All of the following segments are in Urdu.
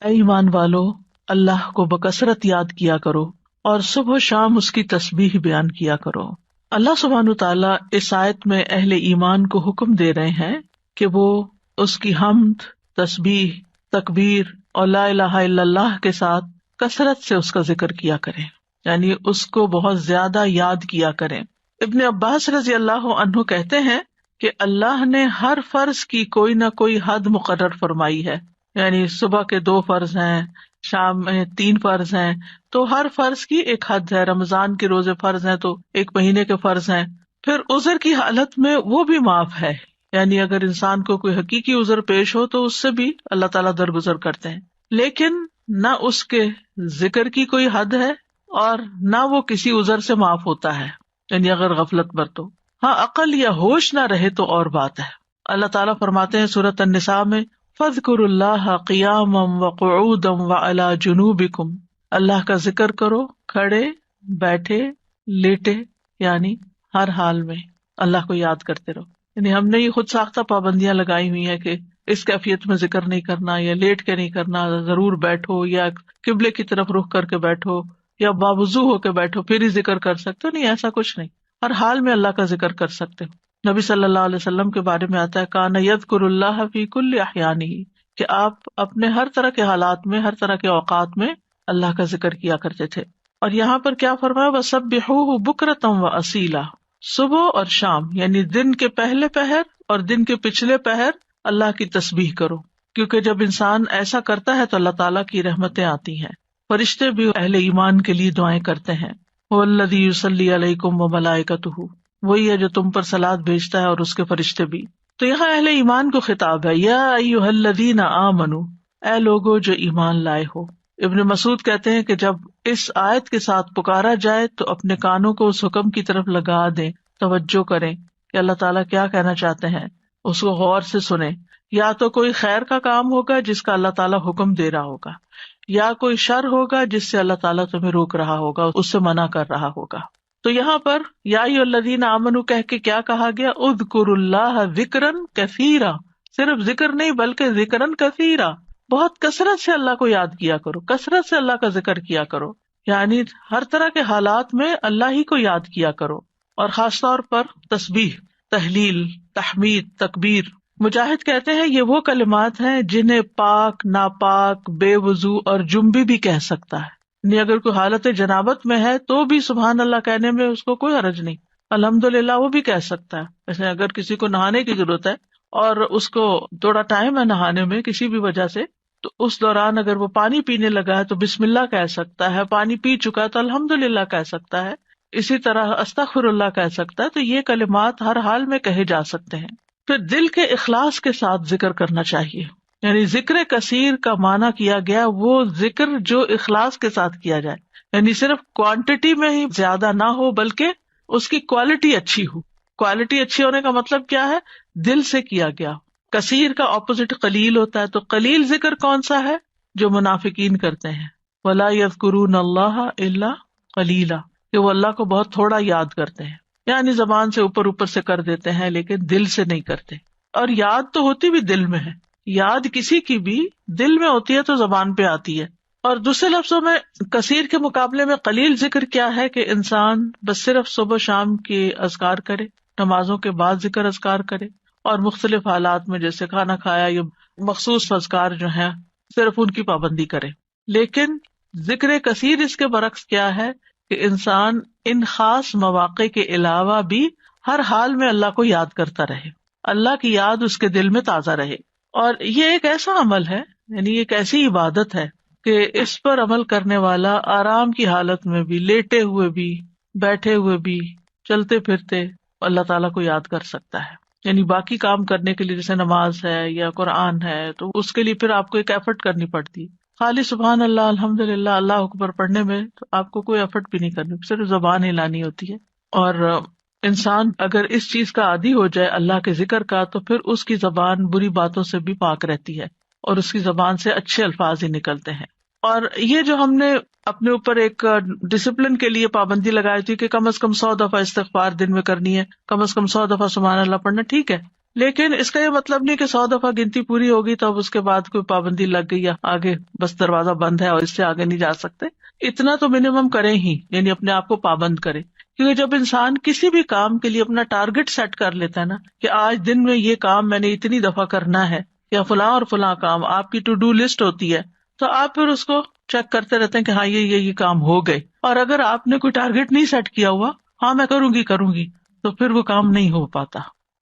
اے ایمان والو، اللہ کو بکثرت یاد کیا کرو اور صبح و شام اس کی تسبیح بیان کیا کرو۔ اللہ سبحانہ تعالیٰ اس آیت میں اہل ایمان کو حکم دے رہے ہیں کہ وہ اس کی حمد، تسبیح، تکبیر اور لا الہ الا اللہ کے ساتھ کثرت سے اس کا ذکر کیا کریں، یعنی اس کو بہت زیادہ یاد کیا کریں۔ ابن عباس رضی اللہ عنہ کہتے ہیں کہ اللہ نے ہر فرض کی کوئی نہ کوئی حد مقرر فرمائی ہے، یعنی صبح کے 2 فرض ہیں، شام میں 3 فرض ہیں، تو ہر فرض کی ایک حد ہے۔ رمضان کے روزے فرض ہیں تو 1 مہینے کے فرض ہیں۔ پھر عذر کی حالت میں وہ بھی معاف ہے، یعنی اگر انسان کو کوئی حقیقی عذر پیش ہو تو اس سے بھی اللہ تعالیٰ درگزر کرتے ہیں، لیکن نہ اس کے ذکر کی کوئی حد ہے اور نہ وہ کسی عذر سے معاف ہوتا ہے، یعنی اگر غفلت برتو۔ ہاں عقل یا ہوش نہ رہے تو اور بات ہے۔ اللہ تعالیٰ فرماتے ہیں سورۃ النساء میں فَاذْكُرُوا اللَّهَ قِيَامًا وَقُعُودًا وَعَلَى جُنُوبِكُمْ، اللہ کا ذکر کرو کھڑے، بیٹھے، لیٹے، یعنی ہر حال میں اللہ کو یاد کرتے رہو۔ یعنی ہم نے یہ خود ساختہ پابندیاں لگائی ہوئی ہیں کہ اس کیفیت میں ذکر نہیں کرنا، یا لیٹ کے نہیں کرنا، ضرور بیٹھو، یا قبلے کی طرف رخ کر کے بیٹھو، یا باوضو ہو کے بیٹھو پھر ہی ذکر کر سکتے ہو۔ نہیں، ایسا کچھ نہیں، ہر حال میں اللہ کا ذکر کر سکتے ہو۔ نبی صلی اللہ علیہ وسلم کے بارے میں آتا ہے کان یذکر اللہ فی کل احیانہ، کہ آپ اپنے ہر طرح کے حالات میں، ہر طرح کے اوقات میں اللہ کا ذکر کیا کرتے تھے۔ اور یہاں پر کیا فرمایا وَسَبِّحُوهُ بُکْرَةً وَأَصِیلًا، صبح اور شام یعنی دن کے پہلے پہر اور دن کے پچھلے پہر اللہ کی تسبیح کرو، کیونکہ جب انسان ایسا کرتا ہے تو اللہ تعالیٰ کی رحمتیں آتی ہیں۔ فرشتے بھی اہل ایمان کے لیے دعائیں کرتے ہیں۔ هُوَ الَّذِي يُصَلِّي عَلَيْكُمْ وَمَلَائِكَتُهُ، وہی ہے جو تم پر صلوات بھیجتا ہے اور اس کے فرشتے بھی۔ تو یہاں اہل ایمان کو خطاب ہے، یا ایھا الذین آمنو، اے لوگو جو ایمان لائے ہو۔ ابن مسعود کہتے ہیں کہ جب اس آیت کے ساتھ پکارا جائے تو اپنے کانوں کو اس حکم کی طرف لگا دیں، توجہ کریں کہ اللہ تعالیٰ کیا کہنا چاہتے ہیں، اس کو غور سے سنیں۔ یا تو کوئی خیر کا کام ہوگا جس کا اللہ تعالیٰ حکم دے رہا ہوگا، یا کوئی شر ہوگا جس سے اللہ تعالیٰ تمہیں روک رہا ہوگا، اس سے منع کر رہا ہوگا۔ تو یہاں پر یا ایھا الذین آمنو کہہ کے کیا کہا گیا، اذکروا اللہ ذکرا کثیرا، صرف ذکر نہیں بلکہ ذکرا کثیرا، بہت کثرت سے اللہ کو یاد کیا کرو، کثرت سے اللہ کا ذکر کیا کرو، یعنی ہر طرح کے حالات میں اللہ ہی کو یاد کیا کرو، اور خاص طور پر تسبیح، تحلیل، تحمید، تکبیر۔ مجاہد کہتے ہیں یہ وہ کلمات ہیں جنہیں پاک، ناپاک، بے وضو اور جنبی بھی کہہ سکتا ہے، یعنی اگر کوئی حالت جنابت میں ہے تو بھی سبحان اللہ کہنے میں اس کو کوئی حرج نہیں، الحمدللہ وہ بھی کہہ سکتا ہے۔ جیسے اگر کسی کو نہانے کی ضرورت ہے اور اس کو تھوڑا ٹائم ہے نہانے میں کسی بھی وجہ سے، تو اس دوران اگر وہ پانی پینے لگا ہے تو بسم اللہ کہہ سکتا ہے، پانی پی چکا ہے تو الحمدللہ کہہ سکتا ہے، اسی طرح استغفر اللہ کہہ سکتا ہے۔ تو یہ کلمات ہر حال میں کہے جا سکتے ہیں۔ پھر دل کے اخلاص کے ساتھ ذکر کرنا چاہیے، یعنی ذکر کثیر کا معنی کیا گیا وہ ذکر جو اخلاص کے ساتھ کیا جائے، یعنی صرف کوانٹٹی میں ہی زیادہ نہ ہو بلکہ اس کی کوالٹی اچھی ہو۔ کوالٹی اچھی ہونے کا مطلب کیا ہے، دل سے کیا گیا۔ کثیر کا اپوزٹ قلیل ہوتا ہے، تو قلیل ذکر کون سا ہے، جو منافقین کرتے ہیں، وَلَا يَذْكُرُونَ اللَّهَ إِلَّا قَلِيلًا، کہ وہ اللہ کو بہت تھوڑا یاد کرتے ہیں، یعنی زبان سے اوپر سے کر دیتے ہیں لیکن دل سے نہیں کرتے۔ اور یاد تو ہوتی بھی دل میں ہے، یاد کسی کی بھی دل میں ہوتی ہے تو زبان پہ آتی ہے۔ اور دوسرے لفظوں میں کثیر کے مقابلے میں قلیل ذکر کیا ہے کہ انسان بس صرف صبح شام کے اذکار کرے، نمازوں کے بعد ذکر اذکار کرے، اور مختلف حالات میں جیسے کھانا کھایا یا مخصوص اذکار جو ہیں صرف ان کی پابندی کرے۔ لیکن ذکر کثیر اس کے برعکس کیا ہے کہ انسان ان خاص مواقع کے علاوہ بھی ہر حال میں اللہ کو یاد کرتا رہے، اللہ کی یاد اس کے دل میں تازہ رہے۔ اور یہ ایک ایسا عمل ہے، یعنی ایک ایسی عبادت ہے کہ اس پر عمل کرنے والا آرام کی حالت میں بھی، لیٹے ہوئے بھی، بیٹھے ہوئے بھی، چلتے پھرتے اللہ تعالیٰ کو یاد کر سکتا ہے۔ یعنی باقی کام کرنے کے لیے جیسے نماز ہے یا قرآن ہے تو اس کے لیے پھر آپ کو ایک ایفرٹ کرنی پڑتی ہے۔ خالی سبحان اللہ، الحمدللہ، اللہ اکبر پڑھنے میں تو آپ کو کوئی ایفرٹ بھی نہیں کرنی، صرف زبان ہلانی ہوتی ہے۔ اور انسان اگر اس چیز کا عادی ہو جائے اللہ کے ذکر کا، تو پھر اس کی زبان بری باتوں سے بھی پاک رہتی ہے اور اس کی زبان سے اچھے الفاظ ہی نکلتے ہیں۔ اور یہ جو ہم نے اپنے اوپر ایک ڈسپلن کے لیے پابندی لگائی تھی کہ کم از کم 100 دفعہ استغفار دن میں کرنی ہے، کم از کم 100 دفعہ سبحان اللہ پڑھنا، ٹھیک ہے، لیکن اس کا یہ مطلب نہیں کہ 100 دفعہ گنتی پوری ہوگی تو اب اس کے بعد کوئی پابندی لگ گئی یا آگے بس دروازہ بند ہے اور اس سے آگے نہیں جا سکتے. اتنا تو منیمم کریں ہی، یعنی اپنے آپ کو پابند کریں. کیونکہ جب انسان کسی بھی کام کے لیے اپنا ٹارگٹ سیٹ کر لیتا ہے نا کہ آج دن میں یہ کام میں نے اتنی دفعہ کرنا ہے یا فلاں اور فلاں کام، آپ کی ٹو ڈو لسٹ ہوتی ہے، تو آپ پھر اس کو چیک کرتے رہتے ہیں کہ ہاں یہ کام ہو گئے. اور اگر آپ نے کوئی ٹارگٹ نہیں سیٹ کیا ہوا، ہاں میں کروں گی، تو پھر وہ کام نہیں ہو پاتا.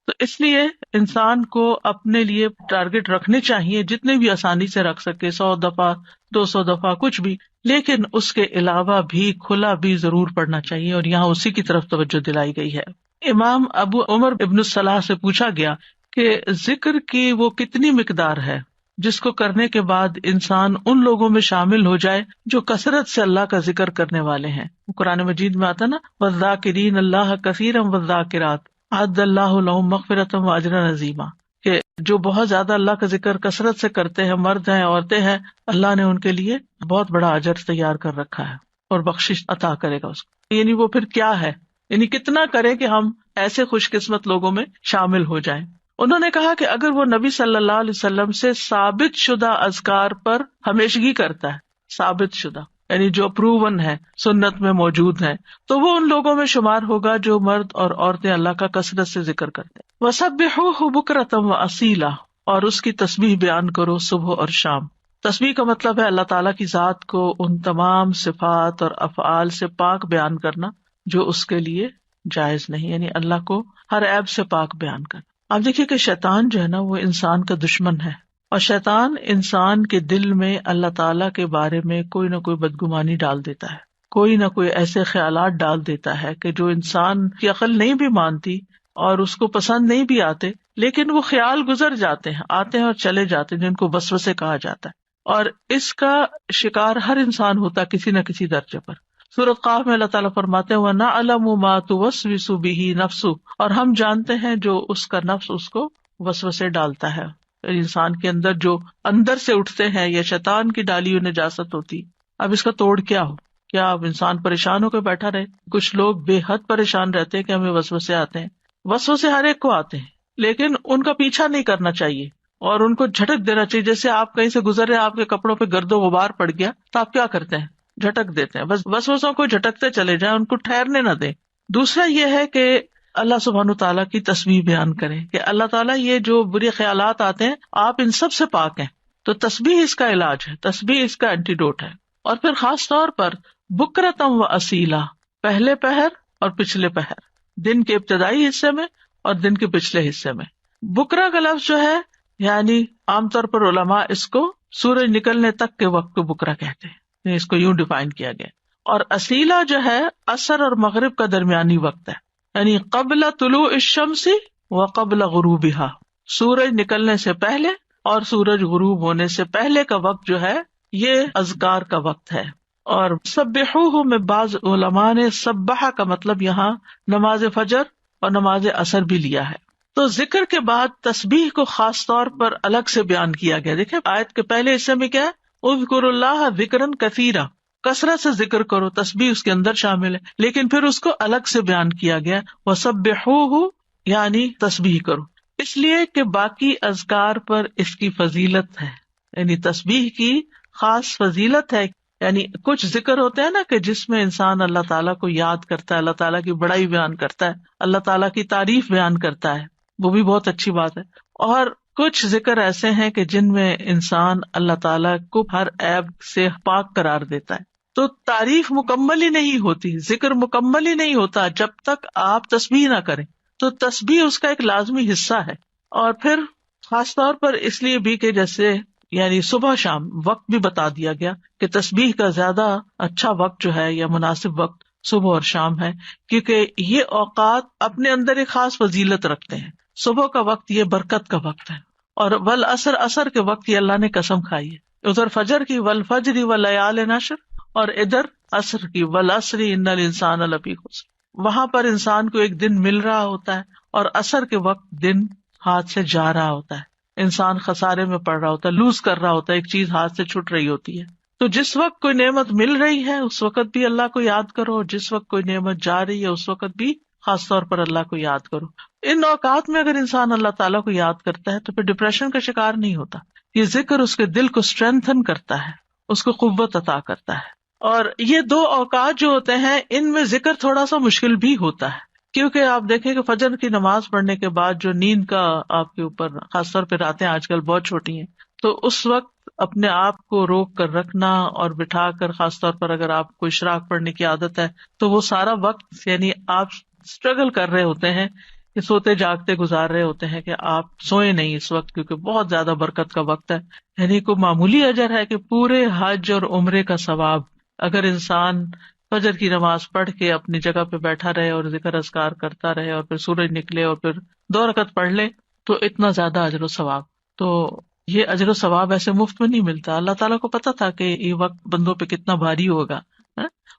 تو اس لیے انسان کو اپنے لیے ٹارگٹ رکھنے چاہیے جتنے بھی آسانی سے رکھ سکے، 100 دفعہ 200 دفعہ کچھ بھی، لیکن اس کے علاوہ بھی کھلا بھی ضرور پڑھنا چاہیے، اور یہاں اسی کی طرف توجہ دلائی گئی ہے. امام ابو عمر ابن الصلاح سے پوچھا گیا کہ ذکر کی وہ کتنی مقدار ہے جس کو کرنے کے بعد انسان ان لوگوں میں شامل ہو جائے جو کثرت سے اللہ کا ذکر کرنے والے ہیں. قرآن مجید میں آتا نا، والذاکرین اللہ کثیرا والذاکرات اعد اللہ لہم مغفرۃ واجرا عظیما، کہ جو بہت زیادہ اللہ کا ذکر کثرت سے کرتے ہیں، مرد ہیں عورتیں ہیں، اللہ نے ان کے لیے بہت بڑا اجر تیار کر رکھا ہے اور بخشش عطا کرے گا اس کو. یعنی وہ پھر کیا ہے، یعنی کتنا کرے کہ ہم ایسے خوش قسمت لوگوں میں شامل ہو جائیں. انہوں نے کہا کہ اگر وہ نبی صلی اللہ علیہ وسلم سے ثابت شدہ اذکار پر ہمیشگی کرتا ہے، ثابت شدہ یعنی جو پروون ہے، سنت میں موجود ہے، تو وہ ان لوگوں میں شمار ہوگا جو مرد اور عورتیں اللہ کا کثرت سے ذکر کرتے ہیں. وَسَبِّحُوهُ بُكْرَةً وَأَصِيلًا، اور اس کی تسبیح بیان کرو صبح اور شام. تسبیح کا مطلب ہے اللہ تعالیٰ کی ذات کو ان تمام صفات اور افعال سے پاک بیان کرنا جو اس کے لیے جائز نہیں، یعنی اللہ کو ہر عیب سے پاک بیان کرنا. آپ دیکھیے کہ شیطان جو ہے نا وہ انسان کا دشمن ہے، اور شیطان انسان کے دل میں اللہ تعالیٰ کے بارے میں کوئی نہ کوئی بدگمانی ڈال دیتا ہے، کوئی نہ کوئی ایسے خیالات ڈال دیتا ہے کہ جو انسان کی عقل نہیں بھی مانتی اور اس کو پسند نہیں بھی آتے، لیکن وہ خیال گزر جاتے ہیں، آتے ہیں اور چلے جاتے ہیں، جن کو وسوسے کہا جاتا ہے. اور اس کا شکار ہر انسان ہوتا ہے کسی نہ کسی درجے پر. سورۃ قاف میں اللہ تعالیٰ فرماتے ہیں وَنَعْلَمُ مَا تُوَسْوِسُ بِهِ نَفْسُهُ، اور ہم جانتے ہیں جو اس کا نفس اس کو وسوسے ڈالتا ہے. انسان کے اندر جو اندر سے اٹھتے ہیں یا شیطان کی ڈالی ہوئی نجاست ہوتی. اب اس کا توڑ کیا ہو؟ کیا اب انسان پریشان ہو کے بیٹھا رہے؟ کچھ لوگ بے حد پریشان رہتے ہیں کہ ہمیں وسوسے آتے ہیں. وسوسے ہر ایک کو آتے ہیں، لیکن ان کا پیچھا نہیں کرنا چاہیے اور ان کو جھٹک دینا چاہیے. جیسے آپ کہیں سے گزر رہے، آپ کے کپڑوں پہ گرد و غبار پڑ گیا تو آپ کیا کرتے ہیں؟ جھٹک دیتے ہیں. بس وسوسوں کو جھٹکتے چلے جائیں، ان کو ٹھہرنے نہ دیں. دوسرا یہ ہے کہ اللہ سبحانہ تعالیٰ کی تسبیح بیان کریں کہ اللہ تعالیٰ یہ جو برے خیالات آتے ہیں آپ ان سب سے پاک ہیں. تو تسبیح اس کا علاج ہے، تسبیح اس کا اینٹیڈوٹ ہے. اور پھر خاص طور پر بکرتم و اصیلا، پہلے پہر اور پچھلے پہر، دن کے ابتدائی حصے میں اور دن کے پچھلے حصے میں. بکرا کا لفظ جو ہے یعنی عام طور پر علماء اس کو سورج نکلنے تک کے وقت کو بکرا کہتے ہیں، اس کو یوں ڈیفائن کیا گیا. اور اصیلا جو ہے عصر اور مغرب کا درمیانی وقت ہے، یعنی قبل طلوع الشمس و قبل غروبها، سورج نکلنے سے پہلے اور سورج غروب ہونے سے پہلے کا وقت جو ہے یہ اذکار کا وقت ہے. اور سبحوہ میں بعض علماء نے سبحہ کا مطلب یہاں نماز فجر اور نماز عصر بھی لیا ہے. تو ذکر کے بعد تسبیح کو خاص طور پر الگ سے بیان کیا گیا. دیکھیں آیت کے پہلے حصے میں کیا ہے، اذکروا اللہ ذکرا کثیرا، کثرت سے ذکر کرو، تسبیح اس کے اندر شامل ہے، لیکن پھر اس کو الگ سے بیان کیا گیا وسبحوہ یعنی تسبیح کرو، اس لیے کہ باقی اذکار پر اس کی فضیلت ہے، یعنی تسبیح کی خاص فضیلت ہے. یعنی کچھ ذکر ہوتے ہیں نا کہ جس میں انسان اللہ تعالیٰ کو یاد کرتا ہے، اللہ تعالیٰ کی بڑائی بیان کرتا ہے، اللہ تعالیٰ کی تعریف بیان کرتا ہے، وہ بھی بہت اچھی بات ہے. اور کچھ ذکر ایسے ہیں کہ جن میں انسان اللہ تعالیٰ کو ہر عیب سے پاک قرار دیتا ہے. تو تعریف مکمل ہی نہیں ہوتی، ذکر مکمل ہی نہیں ہوتا جب تک آپ تسبیح نہ کریں. تو تسبیح اس کا ایک لازمی حصہ ہے. اور پھر خاص طور پر اس لیے بھی کہ جیسے یعنی صبح شام وقت بھی بتا دیا گیا کہ تسبیح کا زیادہ اچھا وقت جو ہے یا مناسب وقت صبح اور شام ہے، کیونکہ یہ اوقات اپنے اندر ایک خاص فضیلت رکھتے ہیں. صبح کا وقت یہ برکت کا وقت ہے، اور والعصر عصر کے وقت یہ اللہ نے قسم کھائی ہے. ادھر فجر کی والفجر ولیال عشر، اور ادھر عصر کی والعصر ان الانسان لفی خسر. وہاں پر انسان کو ایک دن مل رہا ہوتا ہے اور عصر کے وقت دن ہاتھ سے جا رہا ہوتا ہے، انسان خسارے میں پڑ رہا ہوتا ہے، لوز کر رہا ہوتا ہے، ایک چیز ہاتھ سے چھٹ رہی ہوتی ہے. تو جس وقت کوئی نعمت مل رہی ہے اس وقت بھی اللہ کو یاد کرو، اور جس وقت کوئی نعمت جا رہی ہے اس وقت بھی خاص طور پر اللہ کو یاد کرو. ان اوقات میں اگر انسان اللہ تعالیٰ کو یاد کرتا ہے تو پھر ڈپریشن کا شکار نہیں ہوتا. یہ ذکر اس کے دل کو اسٹرینتھن کرتا ہے، اس کو قوت عطا کرتا ہے. اور یہ دو اوقات جو ہوتے ہیں ان میں ذکر تھوڑا سا مشکل بھی ہوتا ہے، کیونکہ آپ دیکھیں کہ فجر کی نماز پڑھنے کے بعد جو نیند کا آپ کے اوپر خاص طور پہ راتیں آج کل بہت چھوٹی ہیں، تو اس وقت اپنے آپ کو روک کر رکھنا اور بٹھا کر، خاص طور پر اگر آپ کو اشراق پڑھنے کی عادت ہے تو وہ سارا وقت یعنی آپ اسٹرگل کر رہے ہوتے ہیں کہ سوتے جاگتے گزار رہے ہوتے ہیں کہ آپ سوئے نہیں اس وقت، کیونکہ بہت زیادہ برکت کا وقت ہے. یعنی کوئی معمولی اجر ہے کہ پورے حج اور عمرے کا ثواب اگر انسان فجر کی نماز پڑھ کے اپنی جگہ پہ بیٹھا رہے اور ذکر اذکار کرتا رہے اور پھر سورج نکلے اور پھر 2 رکعت پڑھ لے تو اتنا زیادہ اجر و ثواب. تو یہ اجر و ثواب ایسے مفت میں نہیں ملتا. اللہ تعالیٰ کو پتا تھا کہ یہ وقت بندوں پہ کتنا بھاری ہوگا.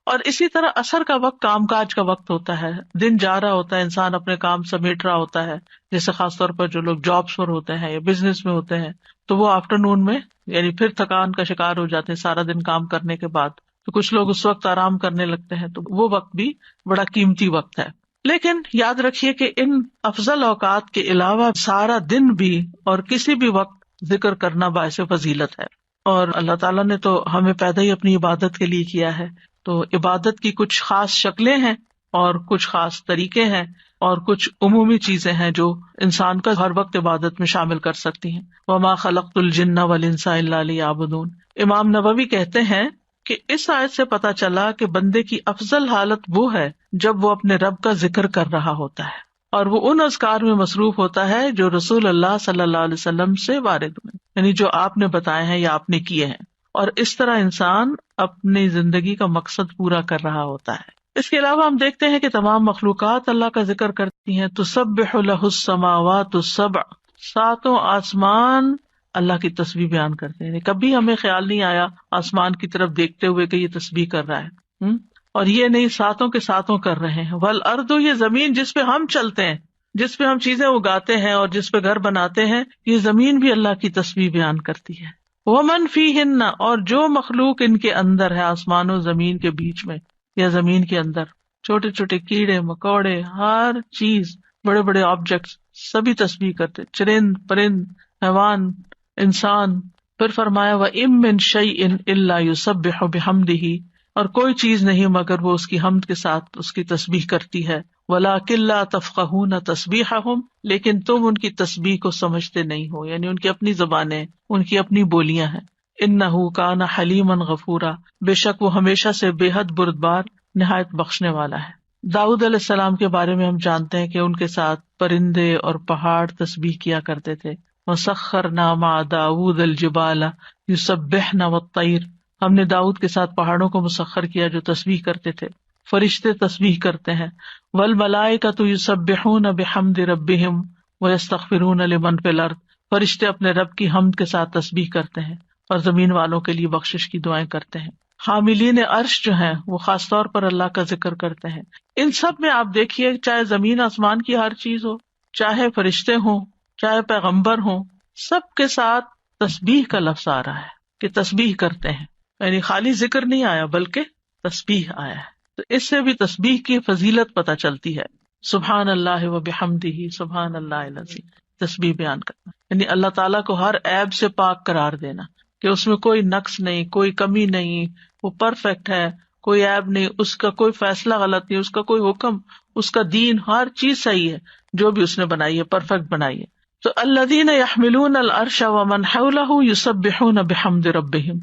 اور اسی طرح عصر کا وقت کام کاج کا وقت ہوتا ہے، دن جا رہا ہوتا ہے، انسان اپنے کام سمیٹ رہا ہوتا ہے، جیسے خاص طور پر جو لوگ جابس پر ہوتے ہیں یا بزنس میں ہوتے ہیں تو وہ آفٹر نون میں یعنی پھر تھکان کا شکار ہو جاتے ہیں سارا دن کام کرنے کے بعد. تو کچھ لوگ اس وقت آرام کرنے لگتے ہیں، تو وہ وقت بھی بڑا قیمتی وقت ہے. لیکن یاد رکھیے کہ ان افضل اوقات کے علاوہ سارا دن بھی اور کسی بھی وقت ذکر کرنا باعث فضیلت ہے. اور اللہ تعالیٰ نے تو ہمیں پیدا ہی اپنی عبادت کے لیے کیا ہے، تو عبادت کی کچھ خاص شکلیں ہیں اور کچھ خاص طریقے ہیں اور کچھ عمومی چیزیں ہیں جو انسان کا ہر وقت عبادت میں شامل کر سکتی ہیں. وما خلقت الجن والانس الا لیعبدون. امام نووی کہتے ہیں کہ اس آیت سے پتہ چلا کہ بندے کی افضل حالت وہ ہے جب وہ اپنے رب کا ذکر کر رہا ہوتا ہے اور وہ ان اذکار میں مصروف ہوتا ہے جو رسول اللہ صلی اللہ علیہ وسلم سے وارد ہوئے، یعنی جو آپ نے بتائے ہیں یا آپ نے کیے ہیں. اور اس طرح انسان اپنی زندگی کا مقصد پورا کر رہا ہوتا ہے. اس کے علاوہ ہم دیکھتے ہیں کہ تمام مخلوقات اللہ کا ذکر کرتی ہیں. تسبح لہ السماوات السبع، 7 آسمان اللہ کی تسبیح بیان کرتے ہیں. کبھی ہمیں خیال نہیں آیا آسمان کی طرف دیکھتے ہوئے کہ یہ تسبیح کر رہا ہے. اور یہ نہیں 7 کے 7 کر رہے ہیں. والارض، یہ زمین جس پہ ہم چلتے ہیں، جس پہ ہم چیزیں اگاتے ہیں اور جس پہ گھر بناتے ہیں، یہ زمین بھی اللہ کی تسبیح بیان کرتی ہے. ومن فیہن، اور جو مخلوق ان کے اندر ہے، آسمان و زمین کے بیچ میں یا زمین کے اندر، چھوٹے چھوٹے کیڑے مکوڑے، ہر چیز، بڑے بڑے آبجیکٹس سبھی تسبیح کرتے، چرند پرند حیوان انسان. پھر فرمایا وَإِن مِّن شَيْءٍ إِلَّا يُسَبِّحُ بِحَمْدِهِ، اور کوئی چیز نہیں مگر وہ اس کی حمد کے ساتھ اس کی تسبیح کرتی ہے. وَلَٰكِن لَّا تَفْقَهُونَ تَسْبِيحَهُمْ، لیکن تم ان کی تسبیح کو سمجھتے نہیں ہو، یعنی ان کی اپنی زبانیں، ان کی اپنی بولیاں ہیں. إِنَّهُ كَانَ حَلِيمًا غَفُورًا، بے شک وہ ہمیشہ سے بے حد بردبار نہایت بخشنے والا ہے. داؤد علیہ السلام کے بارے میں ہم جانتے ہیں کہ ان کے ساتھ پرندے اور پہاڑ تسبیح کیا کرتے تھے. وَسَخَّرْنَا مَعَ دَاوُودَ الْجِبَالَ يُسَبِّحْنَ وَالطَّيْرَ، ہم نے داؤد کے ساتھ پہاڑوں کو مسخر کیا جو تسبیح کرتے تھے. فرشتے تسبیح کرتے ہیں. وَالْمَلَائِكَةُ يُسَبِّحُونَ بِحَمْدِ رَبِّهِمْ وَيَسْتَغْفِرُونَ لِمَنْ فِي الْأَرْضِ، فرشتے اپنے رب کی حمد کے ساتھ تسبیح کرتے ہیں اور زمین والوں کے لیے بخشش کی دعائیں کرتے ہیں. حاملین عرش جو ہیں وہ خاص طور پر اللہ کا ذکر کرتے ہیں. ان سب میں آپ دیکھیے، چاہے زمین آسمان کی ہر چیز ہو، چاہے فرشتے ہوں، چاہے پیغمبر ہوں، سب کے ساتھ تسبیح کا لفظ آ رہا ہے کہ تسبیح کرتے ہیں. یعنی خالی ذکر نہیں آیا بلکہ تسبیح آیا ہے. تو اس سے بھی تسبیح کی فضیلت پتہ چلتی ہے. سبحان اللہ و بحمدہ سبحان اللہ العظیم، تسبیح بیان کرنا یعنی اللہ تعالیٰ کو ہر عیب سے پاک قرار دینا کہ اس میں کوئی نقص نہیں، کوئی کمی نہیں، وہ پرفیکٹ ہے، کوئی عیب نہیں، اس کا کوئی فیصلہ غلط نہیں، اس کا کوئی حکم، اس کا دین، ہر چیز صحیح ہے جو بھی اس نے بنائی ہے، پرفیکٹ بنائی ہے. تو الذین یحملون العرش ومن حولہ یسبحون بحمد ربہم،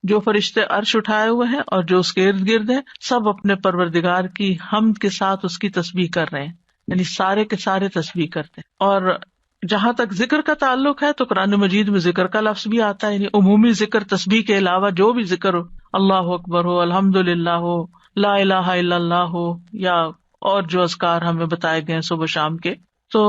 جو فرشتے عرش اٹھائے ہوئے ہیں اور جو اس کے ارد گرد ہیں، سب اپنے پروردگار کی حمد کے ساتھ اس کی تسبیح کر رہے ہیں. یعنی سارے کے سارے تسبیح کرتے ہیں. اور جہاں تک ذکر کا تعلق ہے تو قرآن مجید میں ذکر کا لفظ بھی آتا ہے، یعنی عمومی ذکر، تسبیح کے علاوہ جو بھی ذکر ہو، اللہ اکبر ہو، الحمدللہ ہو، لا الہ الا اللہ ہو، یا اور جو اذکار ہمیں بتائے گئے صبح شام کے. تو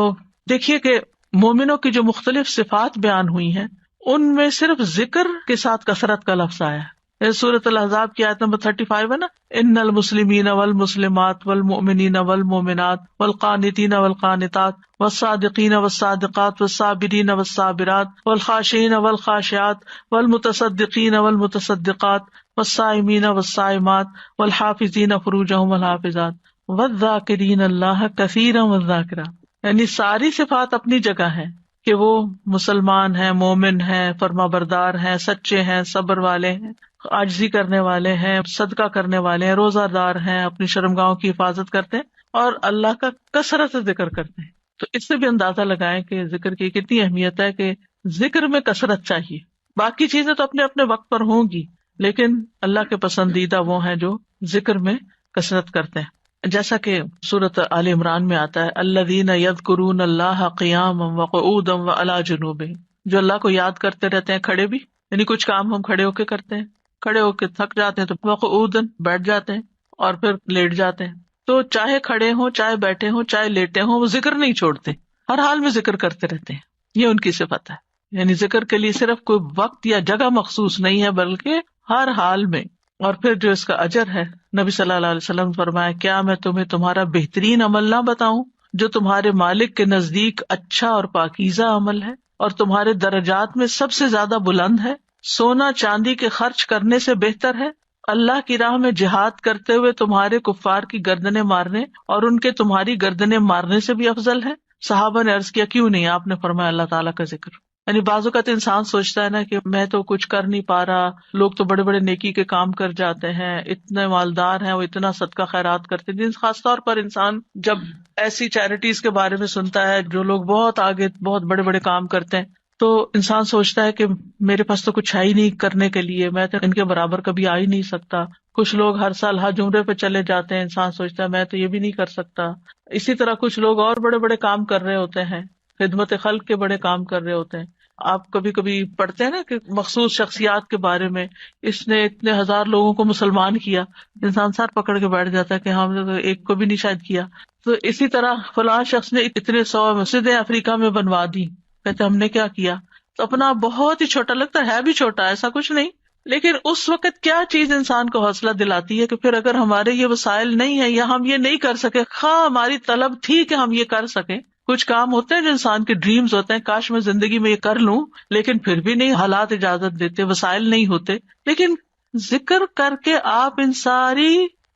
دیکھیے کہ مومنوں کی جو مختلف صفات بیان ہوئی ہیں ان میں صرف ذکر کے ساتھ کثرت کا لفظ آیا ہے. سورۃ الاحزاب کی آیت نمبر 35 ہے نا، ان المسلمین والمسلمات والمؤمنین والمؤمنات والقانتین والقانتات والصادقین والصادقات والصابرین والصابرات والخاشعین والخاشعات والمتصدقین والمتصدقات والصائمین والصائمات والحافظین فروجہم والحافظات والذاکرین اللہ کثیرا والذاکرات، یعنی ساری صفات اپنی جگہ ہیں کہ وہ مسلمان ہیں، مومن ہیں، فرما بردار ہیں، سچے ہیں، صبر والے ہیں، عاجزی کرنے والے ہیں، صدقہ کرنے والے ہیں، روزہ دار ہیں، اپنی شرمگاہوں کی حفاظت کرتے ہیں اور اللہ کا کثرت سے ذکر کرتے ہیں۔ تو اس سے بھی اندازہ لگائیں کہ ذکر کی کتنی اہمیت ہے کہ ذکر میں کثرت چاہیے۔ باقی چیزیں تو اپنے اپنے وقت پر ہوں گی، لیکن اللہ کے پسندیدہ وہ ہیں جو ذکر میں کثرت کرتے ہیں، جیسا کہ سورۃ آل عمران میں آتا ہے الذین یذکرون اللہ قیاما وقعودا وعلی جنوبہم، جو اللہ کو یاد کرتے رہتے ہیں کھڑے بھی، یعنی کچھ کام ہم کھڑے ہو کے کرتے ہیں، کھڑے ہو کے تھک جاتے ہیں تو وقعودا بیٹھ جاتے ہیں اور پھر لیٹ جاتے ہیں، تو چاہے کھڑے ہوں، چاہے بیٹھے ہوں، چاہے لیٹے ہوں، وہ ذکر نہیں چھوڑتے، ہر حال میں ذکر کرتے رہتے ہیں، یہ ان کی صفت ہے۔ یعنی ذکر کے لیے صرف کوئی وقت یا جگہ مخصوص نہیں ہے بلکہ ہر حال میں۔ اور پھر جو اس کا اجر ہے، نبی صلی اللہ علیہ وسلم نے فرمایا کیا میں تمہیں تمہارا بہترین عمل نہ بتاؤں جو تمہارے مالک کے نزدیک اچھا اور پاکیزہ عمل ہے اور تمہارے درجات میں سب سے زیادہ بلند ہے، سونا چاندی کے خرچ کرنے سے بہتر ہے، اللہ کی راہ میں جہاد کرتے ہوئے تمہارے کفار کی گردنیں مارنے اور ان کے تمہاری گردنیں مارنے سے بھی افضل ہے۔ صحابہ نے عرض کیا کیوں نہیں؟ آپ نے فرمایا اللہ تعالیٰ کا ذکر۔ یعنی بعض اوقات انسان سوچتا ہے نا کہ میں تو کچھ کر نہیں پا رہا، لوگ تو بڑے بڑے نیکی کے کام کر جاتے ہیں، اتنے مالدار ہیں، وہ اتنا صدقہ خیرات کرتے ہیں، خاص طور پر انسان جب ایسی چیریٹیز کے بارے میں سنتا ہے جو لوگ بہت آگے بہت بڑے بڑے کام کرتے ہیں تو انسان سوچتا ہے کہ میرے پاس تو کچھ ہے ہی نہیں کرنے کے لیے، میں تو ان کے برابر کبھی آ ہی نہیں سکتا۔ کچھ لوگ ہر سال حج عمرے پہ چلے جاتے ہیں، انسان سوچتا ہے میں تو یہ بھی نہیں کر سکتا۔ اسی طرح کچھ لوگ اور بڑے بڑے کام کر رہے ہوتے ہیں، خدمت خلق کے بڑے کام کر رہے ہوتے ہیں۔ آپ کبھی کبھی پڑھتے ہیں نا کہ مخصوص شخصیات کے بارے میں، اس نے اتنے ہزار لوگوں کو مسلمان کیا، انسان سر پکڑ کے بیٹھ جاتا ہے کہ ہم نے تو ایک کو بھی نہیں شاید کیا۔ تو اسی طرح فلاں شخص نے اتنے 100 مسجدیں افریقہ میں بنوا دی، کہتے ہم نے کیا کیا؟ تو اپنا بہت ہی چھوٹا لگتا ہے بھی چھوٹا، ایسا کچھ نہیں، لیکن اس وقت کیا چیز انسان کو حوصلہ دلاتی ہے کہ پھر اگر ہمارے یہ وسائل نہیں ہے یا ہم یہ نہیں کر سکے، خواہ ہماری طلب تھی کہ ہم یہ کر سکیں، کچھ کام ہوتے ہیں جو انسان کے ڈریمز ہوتے ہیں، کاش میں زندگی میں یہ کر لوں، لیکن پھر بھی نہیں، حالات اجازت دیتے، وسائل نہیں ہوتے، لیکن ذکر کر کے آپ ان ساری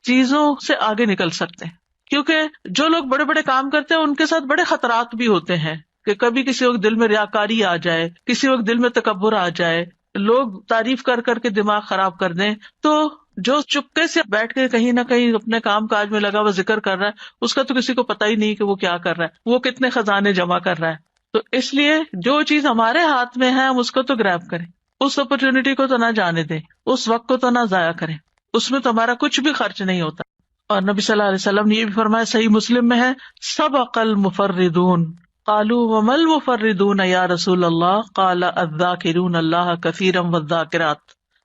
چیزوں سے آگے نکل سکتے ہیں۔ کیونکہ جو لوگ بڑے بڑے کام کرتے ہیں ان کے ساتھ بڑے خطرات بھی ہوتے ہیں کہ کبھی کسی وقت دل میں ریاکاری آ جائے، کسی وقت دل میں تکبر آ جائے، لوگ تعریف کر کر کے دماغ خراب کر دیں، تو جو چپکے سے بیٹھ کے کہیں نہ کہیں اپنے کام کاج میں لگا ہوا ذکر کر رہا ہے، اس کا تو کسی کو پتہ ہی نہیں کہ وہ کیا کر رہا ہے، وہ کتنے خزانے جمع کر رہا ہے۔ تو اس لیے جو چیز ہمارے ہاتھ میں ہے ہم اس کو تو گریب کریں، اس اپرچونٹی کو تو نہ جانے دیں، اس وقت کو تو نہ ضائع کریں، اس میں تو ہمارا کچھ بھی خرچ نہیں ہوتا۔ اور نبی صلی اللہ علیہ وسلم نے یہ بھی فرمایا، صحیح مسلم میں ہے، سبق المفردون قالوا وما المفردون یا رسول اللہ قال الذاکرون اللہ کثیرا والذاکرات۔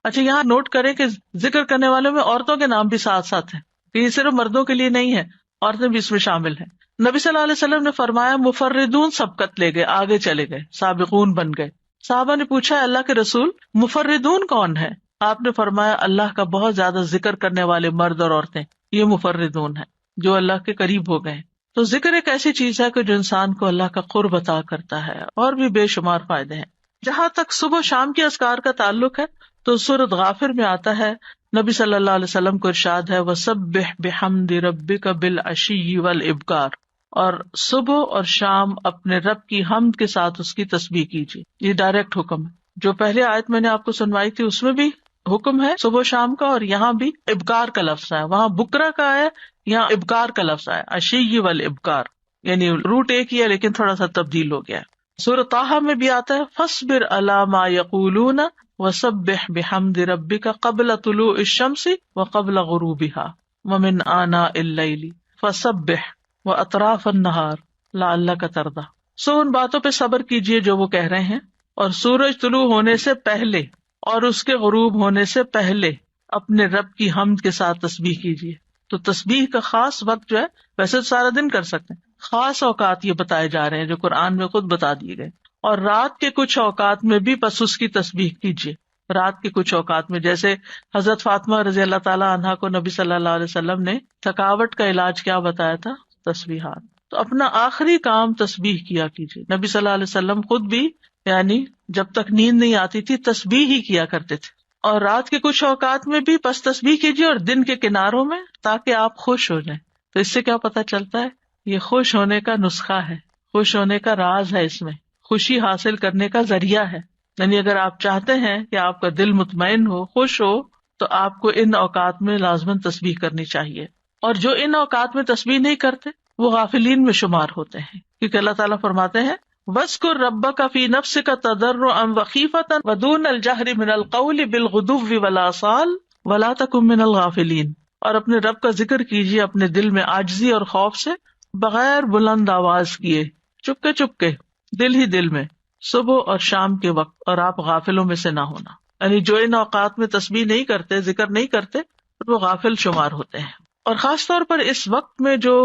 اچھا یہاں نوٹ کریں کہ ذکر کرنے والوں میں عورتوں کے نام بھی ساتھ ساتھ ہیں، کہ یہ صرف مردوں کے لیے نہیں ہے، عورتیں بھی اس میں شامل ہیں۔ نبی صلی اللہ علیہ وسلم نے فرمایا مفردون سبقت لے گئے، آگے چلے گئے، سابقون بن گئے۔ صحابہ نے پوچھا اللہ کے رسول مفردون کون ہے؟ آپ نے فرمایا اللہ کا بہت زیادہ ذکر کرنے والے مرد اور عورتیں، یہ مفردون ہیں جو اللہ کے قریب ہو گئے۔ تو ذکر ایک ایسی چیز ہے کہ جو انسان کو اللہ کا قرب عطا کرتا ہے، اور بھی بے شمار فائدے ہیں۔ جہاں تک صبح شام کے اذکار کا تعلق ہے تو سورۃ غافر میں آتا ہے، نبی صلی اللہ علیہ وسلم کو ارشاد ہے وَسَبِّحْ بِحَمْدِ رَبِّكَ بِالْعَشِيِّ وَالْإِبْكَارِ، اور صبح اور شام اپنے رب کی حمد کے ساتھ اس کی تسبیح کیجیے۔ یہ ڈائریکٹ حکم ہے۔ جو پہلے آیت میں نے آپ کو سنوائی تھی اس میں بھی حکم ہے صبح شام کا، اور یہاں بھی ابکار کا لفظ ہے، وہاں بکرا کا ہے، یہاں ابکار کا لفظ ہے، عشی والابکار، یعنی روٹ ایک ہی ہے لیکن تھوڑا سا تبدیل ہو گیا ہے۔ سورۃ طٰہٰ میں بھی آتا ہے فاصبر علی ما یقولون وسبح بحمد ربک قبل طلوع الشمس وقبل غروبها ومن آناء اللیل فسبح واطراف النہار لعلک ترضی۔ سو ان باتوں پہ صبر کیجیے جو وہ کہہ رہے ہیں، اور سورج طلوع ہونے سے پہلے اور اس کے غروب ہونے سے پہلے اپنے رب کی حمد کے ساتھ تسبیح کیجیے۔ تو تسبیح کا خاص وقت جو ہے، ویسے تو سارا دن کر سکتے ہیں، خاص اوقات یہ بتائے جا رہے ہیں جو قرآن میں خود بتا دیے گئے، اور رات کے کچھ اوقات میں بھی بس اس کی تسبیح کیجیے۔ رات کے کچھ اوقات میں، جیسے حضرت فاطمہ رضی اللہ تعالیٰ عنہا کو نبی صلی اللہ علیہ وسلم نے تھکاوٹ کا علاج کیا بتایا تھا؟ تسبیحات۔ تو اپنا آخری کام تسبیح کیا کیجیے۔ نبی صلی اللہ علیہ وسلم خود بھی یعنی جب تک نیند نہیں آتی تھی تسبیح ہی کیا کرتے تھے، اور رات کے کچھ اوقات میں بھی بس تسبیح کیجیے، اور دن کے کناروں میں، تاکہ آپ خوش ہو جائیں۔ تو اس سے کیا پتہ چلتا ہے؟ یہ خوش ہونے کا نسخہ ہے، خوش ہونے کا راز ہے، اس میں خوشی حاصل کرنے کا ذریعہ ہے. یعنی اگر آپ چاہتے ہیں کہ آپ کا دل مطمئن ہو، خوش ہو، تو آپ کو ان اوقات میں لازماً تسبیح کرنی چاہیے. اور جو ان اوقات میں تسبیح نہیں کرتے وہ غافلین میں شمار ہوتے ہیں، کیونکہ اللہ تعالیٰ فرماتے ہیں وَاذْكُر رَبَّكَ فِي نَفْسِكَ تَضَرُّعًا وَخِيفَةً وَدُونَ الْجَهْرِ مِنَ الْقَوْلِ بِالْغُدُوِّ وَالْآصَالِ وَلَا تَكُن مِّنَ الْغَافِلِينَ. اور اپنے رب کا ذکر کیجیے اپنے دل میں عاجزی اور خوف سے، بغیر بلند آواز کیے، چپکے چپکے، دل ہی دل میں، صبح اور شام کے وقت، اور آپ غافلوں میں سے نہ ہونا. یعنی جو ان اوقات میں تسبیح نہیں کرتے، ذکر نہیں کرتے، وہ غافل شمار ہوتے ہیں. اور خاص طور پر اس وقت میں جو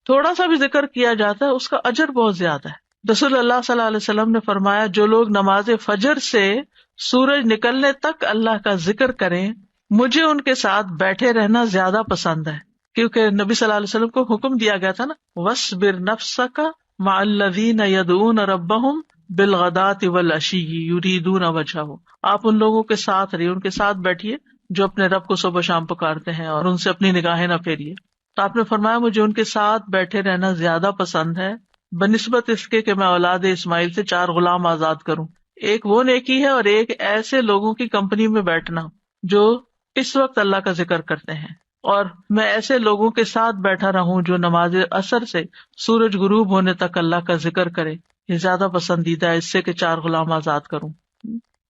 تھوڑا سا بھی ذکر کیا جاتا ہے اس کا اجر بہت زیادہ ہے. رسول اللہ صلی اللہ علیہ وسلم نے فرمایا جو لوگ نماز فجر سے سورج نکلنے تک اللہ کا ذکر کریں، مجھے ان کے ساتھ بیٹھے رہنا زیادہ پسند ہے. کیونکہ نبی صلی اللہ علیہ وسلم کو حکم دیا گیا تھا نا، وَاصْبِرْ نَفْسَكَ مَعَ الَّذِينَ يَدْعُونَ رَبَّهُمْ بِالْغَدَاةِ وَالْعَشِيِّ يُرِيدُونَ وَجْهَهُ. آپ ان لوگوں کے ساتھ رہیے، ان کے ساتھ بیٹھیے جو اپنے رب کو صبح شام پکارتے ہیں اور ان سے اپنی نگاہیں نہ پھیریے. تو آپ نے فرمایا مجھے ان کے ساتھ بیٹھے رہنا زیادہ پسند ہے بنسبت اس کے کہ میں اولاد اسماعیل سے 4 غلام آزاد کروں. ایک وہ نیکی ہے اور ایک ایسے لوگوں کی کمپنی میں بیٹھنا جو اس وقت اللہ کا ذکر کرتے ہیں، اور میں ایسے لوگوں کے ساتھ بیٹھا رہوں جو نماز عصر سے سورج غروب ہونے تک اللہ کا ذکر کرے. یہ زیادہ پسندیدہ ہے اس سے کہ 4 غلام آزاد کروں.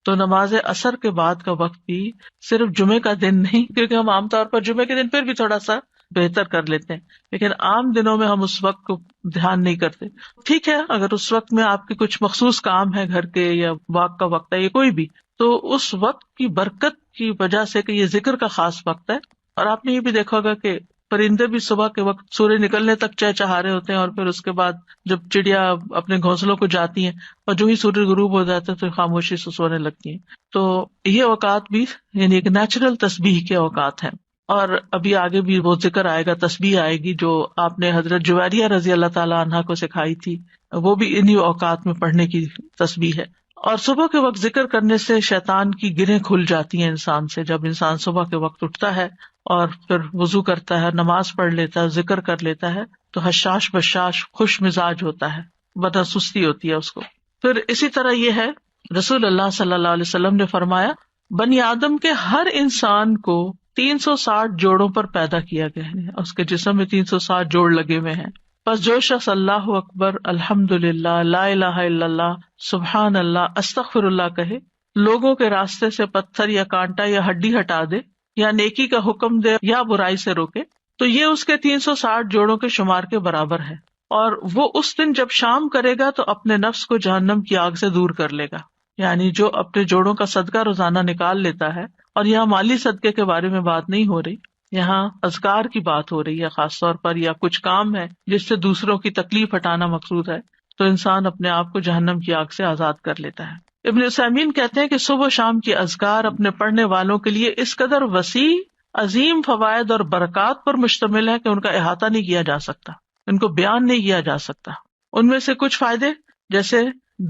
تو نماز عصر کے بعد کا وقت بھی صرف جمعے کا دن نہیں، کیونکہ ہم عام طور پر جمعے کے دن پھر بھی تھوڑا سا بہتر کر لیتے ہیں، لیکن عام دنوں میں ہم اس وقت کو دھیان نہیں کرتے. ٹھیک ہے، اگر اس وقت میں آپ کے کچھ مخصوص کام ہے گھر کے، یا واک کا وقت ہے، یا کوئی بھی، تو اس وقت کی برکت کی وجہ سے کہ یہ ذکر کا خاص وقت ہے. اور آپ نے یہ بھی دیکھا ہوگا کہ پرندے بھی صبح کے وقت سورج نکلنے تک چہچہا رہے ہوتے ہیں، اور پھر اس کے بعد جب چڑیا اپنے گھونسلوں کو جاتی ہیں اور جو ہی سورج غروب ہو جاتا ہے تو خاموشی سے سونے لگتی ہیں. تو یہ اوقات بھی یعنی ایک نیچرل تسبیح کے اوقات ہیں. اور ابھی آگے بھی وہ ذکر آئے گا، تسبیح آئے گی جو آپ نے حضرت جویریہ رضی اللہ تعالیٰ عنہا کو سکھائی تھی، وہ بھی انہی اوقات میں پڑھنے کی تسبیح ہے. اور صبح کے وقت ذکر کرنے سے شیطان کی گرہیں کھل جاتی ہیں انسان سے. جب انسان صبح کے وقت اٹھتا ہے اور پھر وضو کرتا ہے، نماز پڑھ لیتا ہے، ذکر کر لیتا ہے، تو حشاش بشاش خوش مزاج ہوتا ہے، ورنہ سستی ہوتی ہے اس کو. پھر اسی طرح یہ ہے، رسول اللہ صلی اللہ علیہ وسلم نے فرمایا بنی آدم کے ہر انسان کو 360 جوڑوں پر پیدا کیا گیا ہے، اس کے جسم میں 360 جوڑ لگے ہوئے ہیں. بس جو شخص اللہ اکبر، الحمد للہ، لا الہ الا اللہ، سبحان اللہ، استغفر اللہ کہے، لوگوں کے راستے سے پتھر یا کانٹا یا ہڈی ہٹا دے، یا نیکی کا حکم دے یا برائی سے روکے، تو یہ اس کے 360 جوڑوں کے شمار کے برابر ہے. اور وہ اس دن جب شام کرے گا تو اپنے نفس کو جہنم کی آگ سے دور کر لے گا. یعنی جو اپنے جوڑوں کا صدقہ روزانہ نکال لیتا ہے، اور یہاں مالی صدقے کے بارے میں بات نہیں ہو رہی، یہاں اذکار کی بات ہو رہی ہے خاص طور پر، یا کچھ کام ہے جس سے دوسروں کی تکلیف ہٹانا مقصود ہے، تو انسان اپنے آپ کو جہنم کی آگ سے آزاد کر لیتا ہے. ابن عثیمین کہتے ہیں کہ صبح و شام کی اذکار اپنے پڑھنے والوں کے لیے اس قدر وسیع، عظیم فوائد اور برکات پر مشتمل ہے کہ ان کا احاطہ نہیں کیا جا سکتا، ان کو بیان نہیں کیا جا سکتا. ان میں سے کچھ فائدے جیسے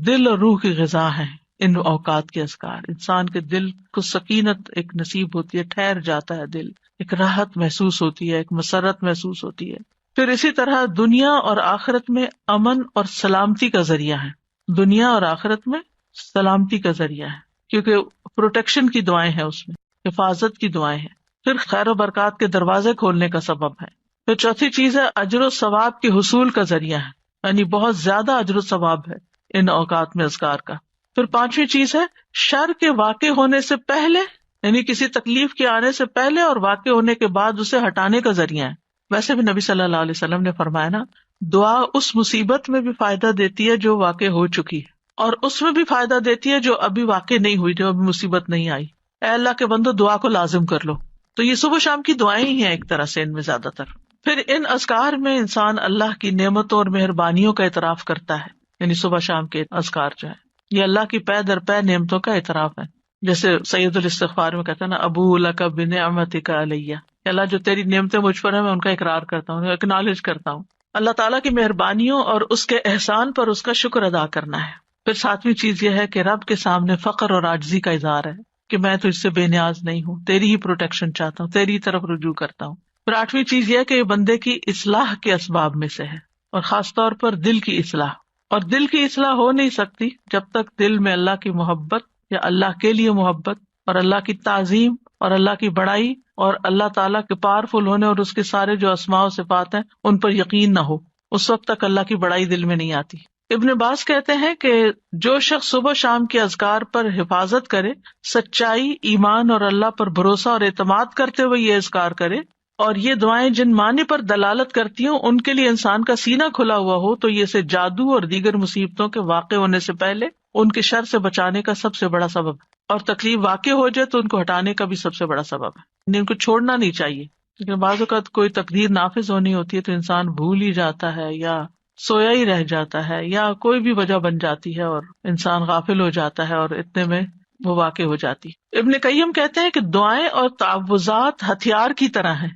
دل اور روح کی غذا ہیں ان اوقات کے اذکار. انسان کے دل کو سکینت ایک نصیب ہوتی ہے، ٹھہر جاتا ہے دل، ایک راحت محسوس ہوتی ہے، ایک مسرت محسوس ہوتی ہے. پھر اسی طرح دنیا اور آخرت میں امن اور سلامتی کا ذریعہ ہے. دنیا اور آخرت میں سلامتی کا ذریعہ ہے، کیونکہ پروٹیکشن کی دعائیں ہیں، اس میں حفاظت کی دعائیں ہیں. پھر خیر و برکات کے دروازے کھولنے کا سبب ہے. پھر چوتھی چیز ہے اجر و ثواب کے حصول کا ذریعہ ہے، یعنی بہت زیادہ اجر و ثواب ہے ان اوقات میں اذکار کا. پھر پانچویں چیز ہے شر کے واقع ہونے سے پہلے، یعنی کسی تکلیف کے آنے سے پہلے اور واقع ہونے کے بعد اسے ہٹانے کا ذریعہ ہے. ویسے بھی نبی صلی اللہ علیہ وسلم نے فرمایا نا، دعا اس مصیبت میں بھی فائدہ دیتی ہے جو واقع ہو چکی ہے، اور اس میں بھی فائدہ دیتی ہے جو ابھی واقع نہیں ہوئی، جو ابھی مصیبت نہیں آئی. اے اللہ کے بندو دعا کو لازم کر لو. تو یہ صبح شام کی دعائیں ہی ہیں ایک طرح سے ان میں زیادہ تر. پھر ان اذکار میں انسان اللہ کی نعمتوں اور مہربانیوں کا اعتراف کرتا ہے، یعنی صبح شام کے اذکار جو ہے یہ اللہ کی پے در پے نعمتوں کا اعتراف ہے. جیسے سید الاستغفار میں کہتا ہے نا، ابو لک بنعمتک علیہ، اللہ جو تیری نعمتیں مجھ پر ہیں میں ان کا اقرار کرتا ہوں، ایکنالج کرتا ہوں. اللہ تعالیٰ کی مہربانیوں اور اس کے احسان پر اس کا شکر ادا کرنا ہے. پھر ساتویں چیز یہ ہے کہ رب کے سامنے فقر اور عاجزی کا اظہار ہے کہ میں تو اس سے بے نیاز نہیں ہوں، تیری ہی پروٹیکشن چاہتا ہوں، تیری ہی طرف رجوع کرتا ہوں. پھر 8ویں چیز یہ کہ یہ بندے کی اصلاح کے اسباب میں سے ہے، اور خاص طور پر دل کی اصلاح. اور دل کی اصلاح ہو نہیں سکتی جب تک دل میں اللہ کی محبت یا اللہ کے لیے محبت اور اللہ کی تعظیم اور اللہ کی بڑائی اور اللہ تعالیٰ کے پاورفل ہونے اور اس کے سارے جو اسماء و صفات ہیں ان پر یقین نہ ہو. اس وقت تک اللہ کی بڑائی دل میں نہیں آتی. ابن باز کہتے ہیں کہ جو شخص صبح شام کے اذکار پر حفاظت کرے، سچائی، ایمان اور اللہ پر بھروسہ اور اعتماد کرتے ہوئے یہ اذکار کرے، اور یہ دعائیں جن معنی پر دلالت کرتی ہوں ان کے لیے انسان کا سینہ کھلا ہوا ہو، تو یہ سے جادو اور دیگر مصیبتوں کے واقع ہونے سے پہلے ان کے شر سے بچانے کا سب سے بڑا سبب ہے، اور تکلیف واقع ہو جائے تو ان کو ہٹانے کا بھی سب سے بڑا سبب ہے. یعنی ان کو چھوڑنا نہیں چاہیے. لیکن بعض اوقات کوئی تقدیر نافذ ہونی ہوتی ہے تو انسان بھول ہی جاتا ہے یا سویا ہی رہ جاتا ہے یا کوئی بھی وجہ بن جاتی ہے اور انسان غافل ہو جاتا ہے اور اتنے میں وہ واقع ہو جاتی. ابن قیم کہتے ہیں کہ دعائیں اور تعوذات ہتھیار کی طرح ہیں.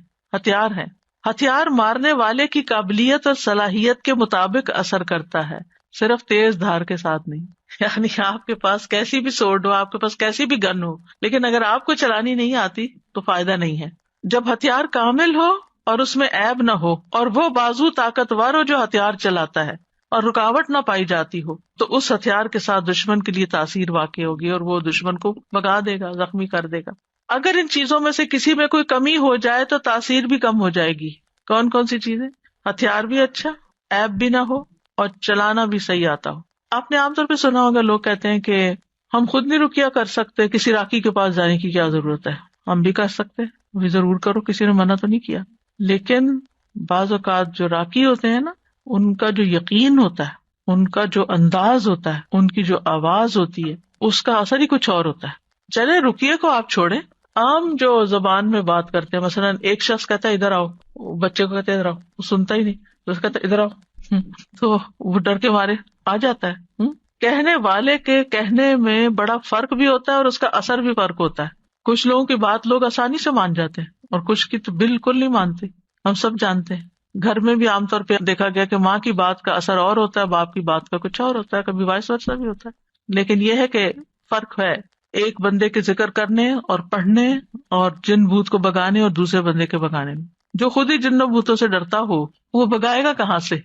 ہتھیار مارنے والے کی قابلیت اور صلاحیت کے مطابق اثر کرتا ہے، صرف تیز دھار کے ساتھ نہیں. یعنی آپ کے پاس کیسی بھی سوڈ ہو، آپ کے پاس کیسی بھی گن ہو، لیکن اگر آپ کو چلانی نہیں آتی تو فائدہ نہیں ہے. جب ہتھیار کامل ہو اور اس میں عیب نہ ہو اور وہ بازو طاقتور ہو جو ہتھیار چلاتا ہے اور رکاوٹ نہ پائی جاتی ہو، تو اس ہتھیار کے ساتھ دشمن کے لیے تاثیر واقع ہوگی اور وہ دشمن کو بھگا دے گا، زخمی کر دے گا. اگر ان چیزوں میں سے کسی میں کوئی کمی ہو جائے تو تاثیر بھی کم ہو جائے گی. کون کون سی چیزیں؟ ہتھیار بھی اچھا، عیب بھی نہ ہو اور چلانا بھی صحیح آتا ہو. آپ نے عام طور پہ سنا ہوگا لوگ کہتے ہیں کہ ہم خود نہیں رقیہ کر سکتے، کسی راقی کے پاس جانے کی کیا ضرورت ہے. ہم بھی کر سکتے ہیں، بھی ضرور کرو، کسی نے منع تو نہیں کیا. لیکن بعض اوقات جو راقی ہوتے ہیں نا، ان کا جو یقین ہوتا ہے، ان کا جو انداز ہوتا ہے، ان کی جو آواز ہوتی ہے، اس کا اثر ہی کچھ اور ہوتا ہے. چلے رقیے کو آپ چھوڑیں، عام جو زبان میں بات کرتے ہیں، مثلا ایک شخص کہتا ہے ادھر آؤ، بچے کو کہتے ہیں ادھر آؤ، وہ سنتا ہی نہیں، تو کہتا ہے ادھر آؤ، تو وہ ڈر کے مارے آ جاتا ہے. کہنے والے کے کہنے میں بڑا فرق بھی ہوتا ہے اور اس کا اثر بھی فرق ہوتا ہے. کچھ لوگوں کی بات لوگ آسانی سے مان جاتے ہیں اور کچھ کی تو بالکل نہیں مانتے. ہم سب جانتے ہیں گھر میں بھی عام طور پہ دیکھا گیا کہ ماں کی بات کا اثر اور ہوتا ہے، باپ کی بات کا کچھ اور ہوتا ہے، کبھی وائس ورسا بھی ہوتا ہے. لیکن یہ ہے کہ فرق ہے ایک بندے کے ذکر کرنے اور پڑھنے اور جن بھوت کو بگانے اور دوسرے بندے کے بگانے میں. جو خود ہی جنوں بھوتوں سے ڈرتا ہو وہ بگائے گا کہاں سے؟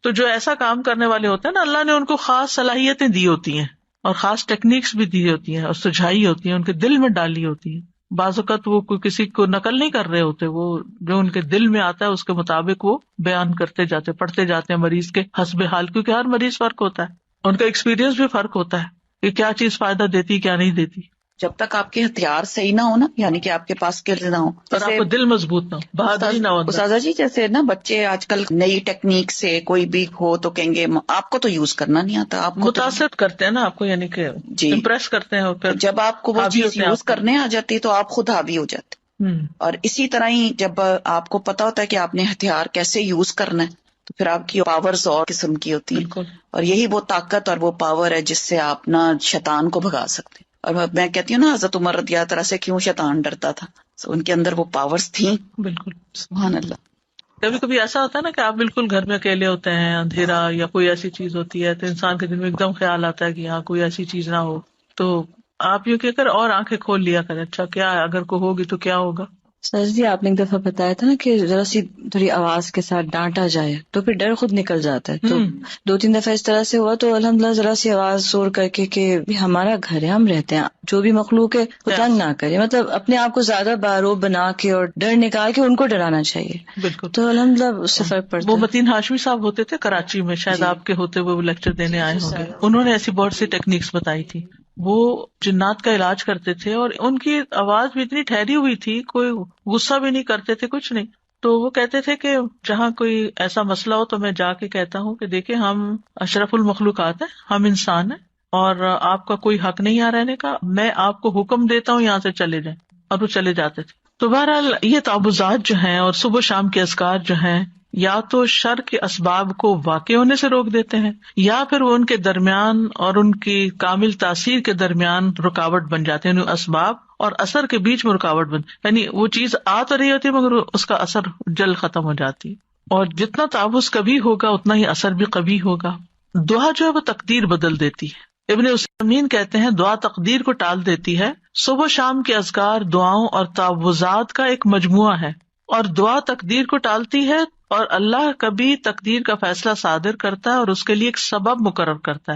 تو جو ایسا کام کرنے والے ہوتے ہیں نا، اللہ نے ان کو خاص صلاحیتیں دی ہوتی ہیں اور خاص ٹیکنیکس بھی دی ہوتی ہیں اور سجھائی ہوتی ہیں، ان کے دل میں ڈالی ہوتی ہیں. بعض اوقات وہ کوئی کسی کو نقل نہیں کر رہے ہوتے، وہ جو ان کے دل میں آتا ہے اس کے مطابق وہ بیان کرتے جاتے، پڑھتے جاتے ہیں مریض کے حسب حال، کیونکہ ہر مریض فرق ہوتا ہے، ان کا ایکسپیرینس بھی فرق ہوتا ہے کہ کیا چیز فائدہ دیتی کیا نہیں دیتی. جب تک آپ کے ہتھیار صحیح نہ ہو نا، یعنی کہ آپ کے پاس اسکلز نہ ہو، اور آپ کو دل مضبوط نہ ہو، بہادری نہ ہو. استاذہ جی جیسے نا بچے آج کل نئی ٹیکنیک سے کوئی بھی ہو تو کہیں گے آپ کو تو یوز کرنا نہیں آتا، آپ کو متاثر کرتے ہیں نا آپ کو، یعنی کہ جی امپریس کرتے ہیں، اور پھر جب آپ کو وہ چیز یوز کرنے آ جاتی تو آپ خود حاوی ہو جاتے. اور اسی طرح ہی جب آپ کو پتا ہوتا ہے کہ آپ نے ہتھیار کیسے یوز کرنا ہے تو پھر آپ کی پاورز اور قسم کی ہوتی ہیں، اور یہی وہ طاقت اور وہ پاور ہے جس سے آپ نا شیطان کو بھگا سکتے ہیں. اور میں کہتی ہوں نا حضرت عمر رضی اللہ عنہ سے کیوں شیطان ڈرتا تھا، ان کے اندر وہ پاورز تھیں. بالکل سبحان اللہ. کبھی کبھی ایسا ہوتا ہے نا کہ آپ بالکل گھر میں اکیلے ہوتے ہیں، اندھیرا یا کوئی ایسی چیز ہوتی ہے تو انسان کے دل میں ایک دم خیال آتا ہے کہ یہاں کوئی ایسی چیز نہ ہو، تو آپ یوں کیا کر اور آنکھیں کھول لیا کریں، اچھا کیا اگر کوئی ہوگی تو کیا ہوگا. سر جی آپ نے ایک دفعہ بتایا تھا نا کہ ذرا سی تھوڑی آواز کے ساتھ ڈانٹا جائے تو پھر ڈر خود نکل جاتا ہے. تو 2-3 دفعہ اس طرح سے ہوا تو الحمدللہ ذرا سی آواز زور کر کے کہ ہمارا گھر ہے، ہم رہتے ہیں، جو بھی مخلوق ہے وہ تنگ نہ کرے، مطلب اپنے آپ کو زیادہ باروب بنا کے اور ڈر نکال کے ان کو ڈرانا چاہیے. بالکل. تو الحمدللہ اس سے فرق پڑتا ہے. وہ متین ہاشمی صاحب ہوتے تھے کراچی میں، شاید آپ کے ہوتے ہوئے وہ لیکچر دینے آئے ہوں گے. انہوں نے ایسی بہت سی ٹیکنیکس بتائی تھی. وہ جنات کا علاج کرتے تھے اور ان کی آواز بھی اتنی ٹھہری ہوئی تھی، کوئی غصہ بھی نہیں کرتے تھے، کچھ نہیں. تو وہ کہتے تھے کہ جہاں کوئی ایسا مسئلہ ہو تو میں جا کے کہتا ہوں کہ دیکھیں ہم اشرف المخلوقات ہیں، ہم انسان ہیں اور آپ کا کوئی حق نہیں یہاں رہنے کا، میں آپ کو حکم دیتا ہوں یہاں سے چلے جائیں، اور وہ چلے جاتے تھے. تو بہرحال یہ تعوذات جو ہیں اور صبح شام کے اذکار جو ہیں یا تو شر کے اسباب کو واقع ہونے سے روک دیتے ہیں یا پھر وہ ان کے درمیان اور ان کی کامل تاثیر کے درمیان رکاوٹ بن جاتے ہیں. اسباب اور اثر کے بیچ میں رکاوٹ یعنی وہ چیز آ تو رہی ہوتی ہے مگر اس کا اثر جلد ختم ہو جاتی. اور جتنا تعوذ کبھی ہوگا اتنا ہی اثر بھی کبھی ہوگا. دعا جو ہے وہ تقدیر بدل دیتی ہے. ابن عثیمین کہتے ہیں دعا تقدیر کو ٹال دیتی ہے. صبح شام کے اذکار دعاؤں اور تعوذات کا ایک مجموعہ ہے اور دعا تقدیر کو ٹالتی ہے، اور اللہ کبھی تقدیر کا فیصلہ صادر کرتا ہے اور اس کے لیے ایک سبب مقرر کرتا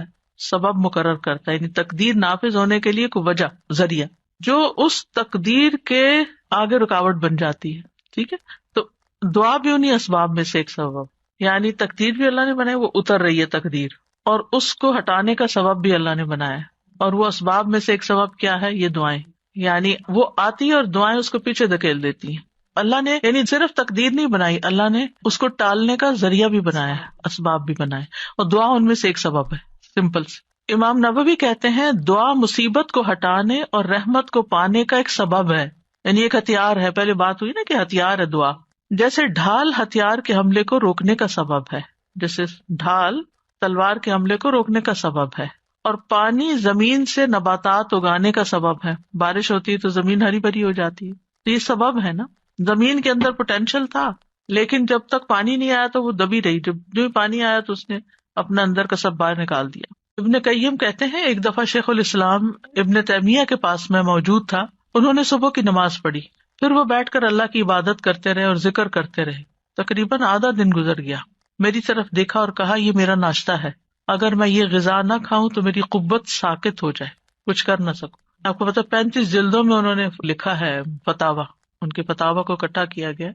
ہے، یعنی تقدیر نافذ ہونے کے لیے کوئی وجہ، ذریعہ، جو اس تقدیر کے آگے رکاوٹ بن جاتی ہے. ٹھیک ہے، تو دعا بھی انہیں اسباب میں سے ایک سبب، یعنی تقدیر بھی اللہ نے بنائی، وہ اتر رہی ہے تقدیر، اور اس کو ہٹانے کا سبب بھی اللہ نے بنایا ہے. اور وہ اسباب میں سے ایک سبب کیا ہے؟ یہ دعائیں، یعنی وہ آتی ہے اور دعائیں اس کو پیچھے دھکیل دیتی ہیں. اللہ نے یعنی صرف تقدیر نہیں بنائی، اللہ نے اس کو ٹالنے کا ذریعہ بھی بنایا ہے، اسباب بھی بنائے، اور دعا ان میں سے ایک سبب ہے. سمپل سے امام نووی کہتے ہیں دعا مصیبت کو ہٹانے اور رحمت کو پانے کا ایک سبب ہے، یعنی ایک ہتھیار ہے. پہلے بات ہوئی نا کہ ہتھیار ہے دعا، جیسے ڈھال ہتھیار کے حملے کو روکنے کا سبب ہے، جیسے ڈھال تلوار کے حملے کو روکنے کا سبب ہے. اور پانی زمین سے نباتات اگانے کا سبب ہے، بارش ہوتی ہے تو زمین ہری بھری ہو جاتی ہے، تو یہ سبب ہے نا. زمین کے اندر پوٹینشیل تھا، لیکن جب تک پانی نہیں آیا تو وہ دبی رہی، جب جو پانی آیا تو اس نے اپنا اندر کا سب باہر نکال دیا. ابن قیم کہتے ہیں ایک دفعہ شیخ الاسلام ابن تیمیہ کے پاس میں موجود تھا، انہوں نے صبح کی نماز پڑھی، پھر وہ بیٹھ کر اللہ کی عبادت کرتے رہے اور ذکر کرتے رہے. تقریباً آدھا دن گزر گیا. میری طرف دیکھا اور کہا یہ میرا ناشتہ ہے، اگر میں یہ غذا نہ کھاؤں تو میری قوت ساکت ہو جائے، کچھ کر نہ سکوں. آپ کو پتا 35 جلدوں میں انہوں نے لکھا ہے فتاوا، ان کے فتاوا کو اکٹھا کیا گیا،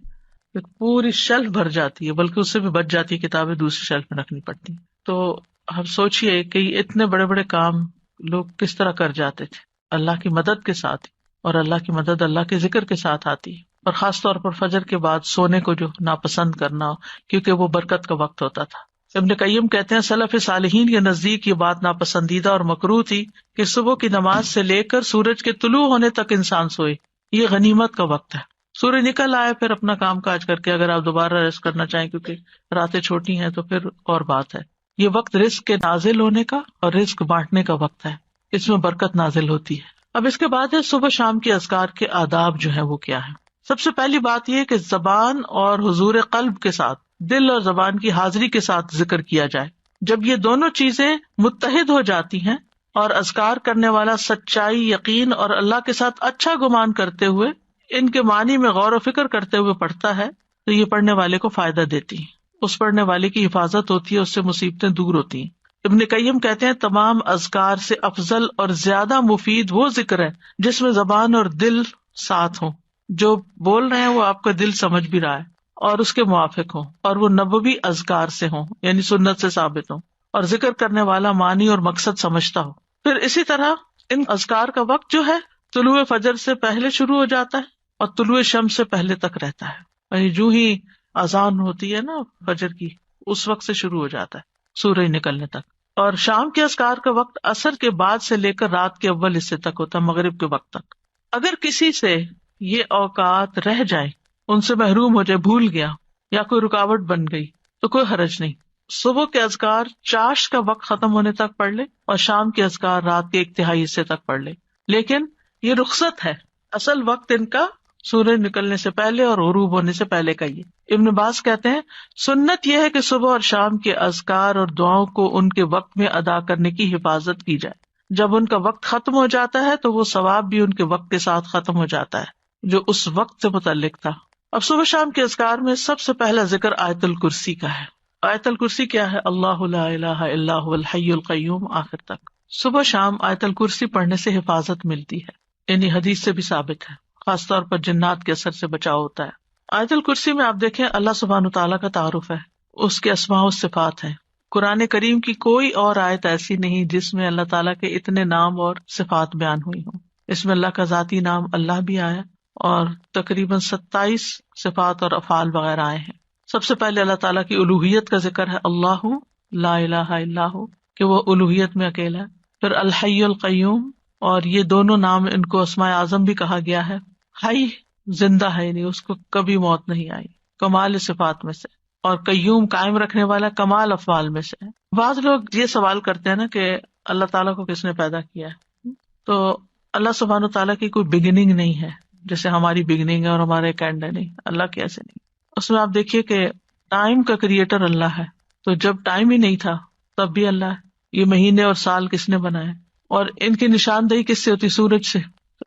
پوری شیلف بھر جاتی ہے، بلکہ اس سے بھی بچ جاتی ہے کتابیں دوسری شیلف میں رکھنی پڑتی. تو ہم سوچئے کہ اتنے بڑے بڑے کام لوگ کس طرح کر جاتے تھے اللہ کی مدد کے ساتھ، اور اللہ کی مدد اللہ کے ذکر کے ساتھ آتی ہے. اور خاص طور پر فجر کے بعد سونے کو جو ناپسند کرنا، کیونکہ وہ برکت کا وقت ہوتا تھا. ابن قیم کہتے ہیں سلف صالحین کے نزدیک یہ بات ناپسندیدہ اور مکروہ تھی کہ صبح کی نماز سے لے کر سورج کے طلوع ہونے تک انسان سوئے. یہ غنیمت کا وقت ہے، سورج نکل آئے پھر اپنا کام کاج کر کے اگر آپ دوبارہ ریسٹ کرنا چاہیں کیونکہ راتیں چھوٹی ہیں تو پھر اور بات ہے. یہ وقت رزق کے نازل ہونے کا اور رزق بانٹنے کا وقت ہے، اس میں برکت نازل ہوتی ہے. اب اس کے بعد ہے صبح شام کے اذکار کے آداب جو ہے وہ کیا ہے. سب سے پہلی بات یہ کہ زبان اور حضور قلب کے ساتھ، دل اور زبان کی حاضری کے ساتھ ذکر کیا جائے. جب یہ دونوں چیزیں متحد ہو جاتی ہیں اور اذکار کرنے والا سچائی، یقین اور اللہ کے ساتھ اچھا گمان کرتے ہوئے ان کے معنی میں غور و فکر کرتے ہوئے پڑھتا ہے تو یہ پڑھنے والے کو فائدہ دیتی ہیں، اس پڑھنے والے کی حفاظت ہوتی ہے، اس سے مصیبتیں دور ہوتی ہیں. ابن قیم کہتے ہیں تمام اذکار سے افضل اور زیادہ مفید وہ ذکر ہے جس میں زبان اور دل ساتھ ہوں، جو بول رہے ہیں وہ آپ کا دل سمجھ بھی رہا ہے اور اس کے موافق ہوں، اور وہ نبوی اذکار سے ہوں یعنی سنت سے ثابت ہوں، اور ذکر کرنے والا معنی اور مقصد سمجھتا ہو. پھر اسی طرح ان اذکار کا وقت جو ہے طلوع فجر سے پہلے شروع ہو جاتا ہے اور طلوع شمس سے پہلے تک رہتا ہے، یعنی جو ہی اذان ہوتی ہے نا فجر کی اس وقت سے شروع ہو جاتا ہے سورج نکلنے تک. اور شام کے اذکار کا وقت عصر کے بعد سے لے کر رات کے اول حصے تک ہوتا ہے، مغرب کے وقت تک. اگر کسی سے یہ اوقات رہ جائے، ان سے محروم ہو جائے، بھول گیا یا کوئی رکاوٹ بن گئی تو کوئی حرج نہیں. صبح کے اذکار چاشت کا وقت ختم ہونے تک پڑھ لے اور شام کے اذکار رات کے 1/3 حصے تک پڑھ لے، لیکن یہ رخصت ہے، اصل وقت ان کا سورج نکلنے سے پہلے اور غروب ہونے سے پہلے کا. یہ ابن باز کہتے ہیں سنت یہ ہے کہ صبح اور شام کے اذکار اور دعاؤں کو ان کے وقت میں ادا کرنے کی حفاظت کی جائے. جب ان کا وقت ختم ہو جاتا ہے تو وہ ثواب بھی ان کے وقت کے ساتھ ختم ہو جاتا ہے جو اس وقت سے متعلق تھا. اب صبح شام کے اذکار میں سب سے پہلا ذکر آیت الکرسی کا ہے. آیت الکرسی کیا ہے؟ اللہ لا الہ الا هو الحی القیوم آخر تک. صبح شام آیت الکرسی پڑھنے سے حفاظت ملتی ہے، یعنی حدیث سے بھی ثابت ہے، خاص طور پر جنات کے اثر سے بچاؤ ہوتا ہے. آیت الکرسی میں آپ دیکھیں اللہ سبحانہ تعالیٰ کا تعارف ہے، اس کے اسماء و صفات ہیں. قرآن کریم کی کوئی اور آیت ایسی نہیں جس میں اللہ تعالیٰ کے اتنے نام اور صفات بیان ہوئی ہوں. اس میں اللہ کا ذاتی نام اللہ بھی آیا اور تقریباً 27 صفات اور افعال وغیرہ آئے ہیں. سب سے پہلے اللہ تعالیٰ کی الوہیت کا ذکر ہے، اللہ لا الہ الا ہو، کہ وہ الوہیت میں اکیلا ہے. پھر الحی القیوم، اور یہ دونوں نام ان کو اسماء اعظم بھی کہا گیا ہے. حی زندہ ہے، نہیں اس کو کبھی موت نہیں آئی، کمال صفات میں سے، اور قیوم قائم رکھنے والا کمال افعال میں سے. بعض لوگ یہ سوال کرتے ہیں نا کہ اللہ تعالیٰ کو کس نے پیدا کیا ہے، تو اللہ سبحانہ تعالیٰ کی کوئی بگننگ نہیں ہے جیسے ہماری بگننگ ہے اور ہمارے ایک اینڈ ہے. نہیں، اللہ کی ایسے نہیں. اس میں آپ دیکھیے کہ ٹائم کا کریٹر اللہ ہے، تو جب ٹائم ہی نہیں تھا تب بھی اللہ ہے. یہ مہینے اور سال کس نے بنائے، اور ان کی نشاندہی کس سے ہوتی؟ سورج سے.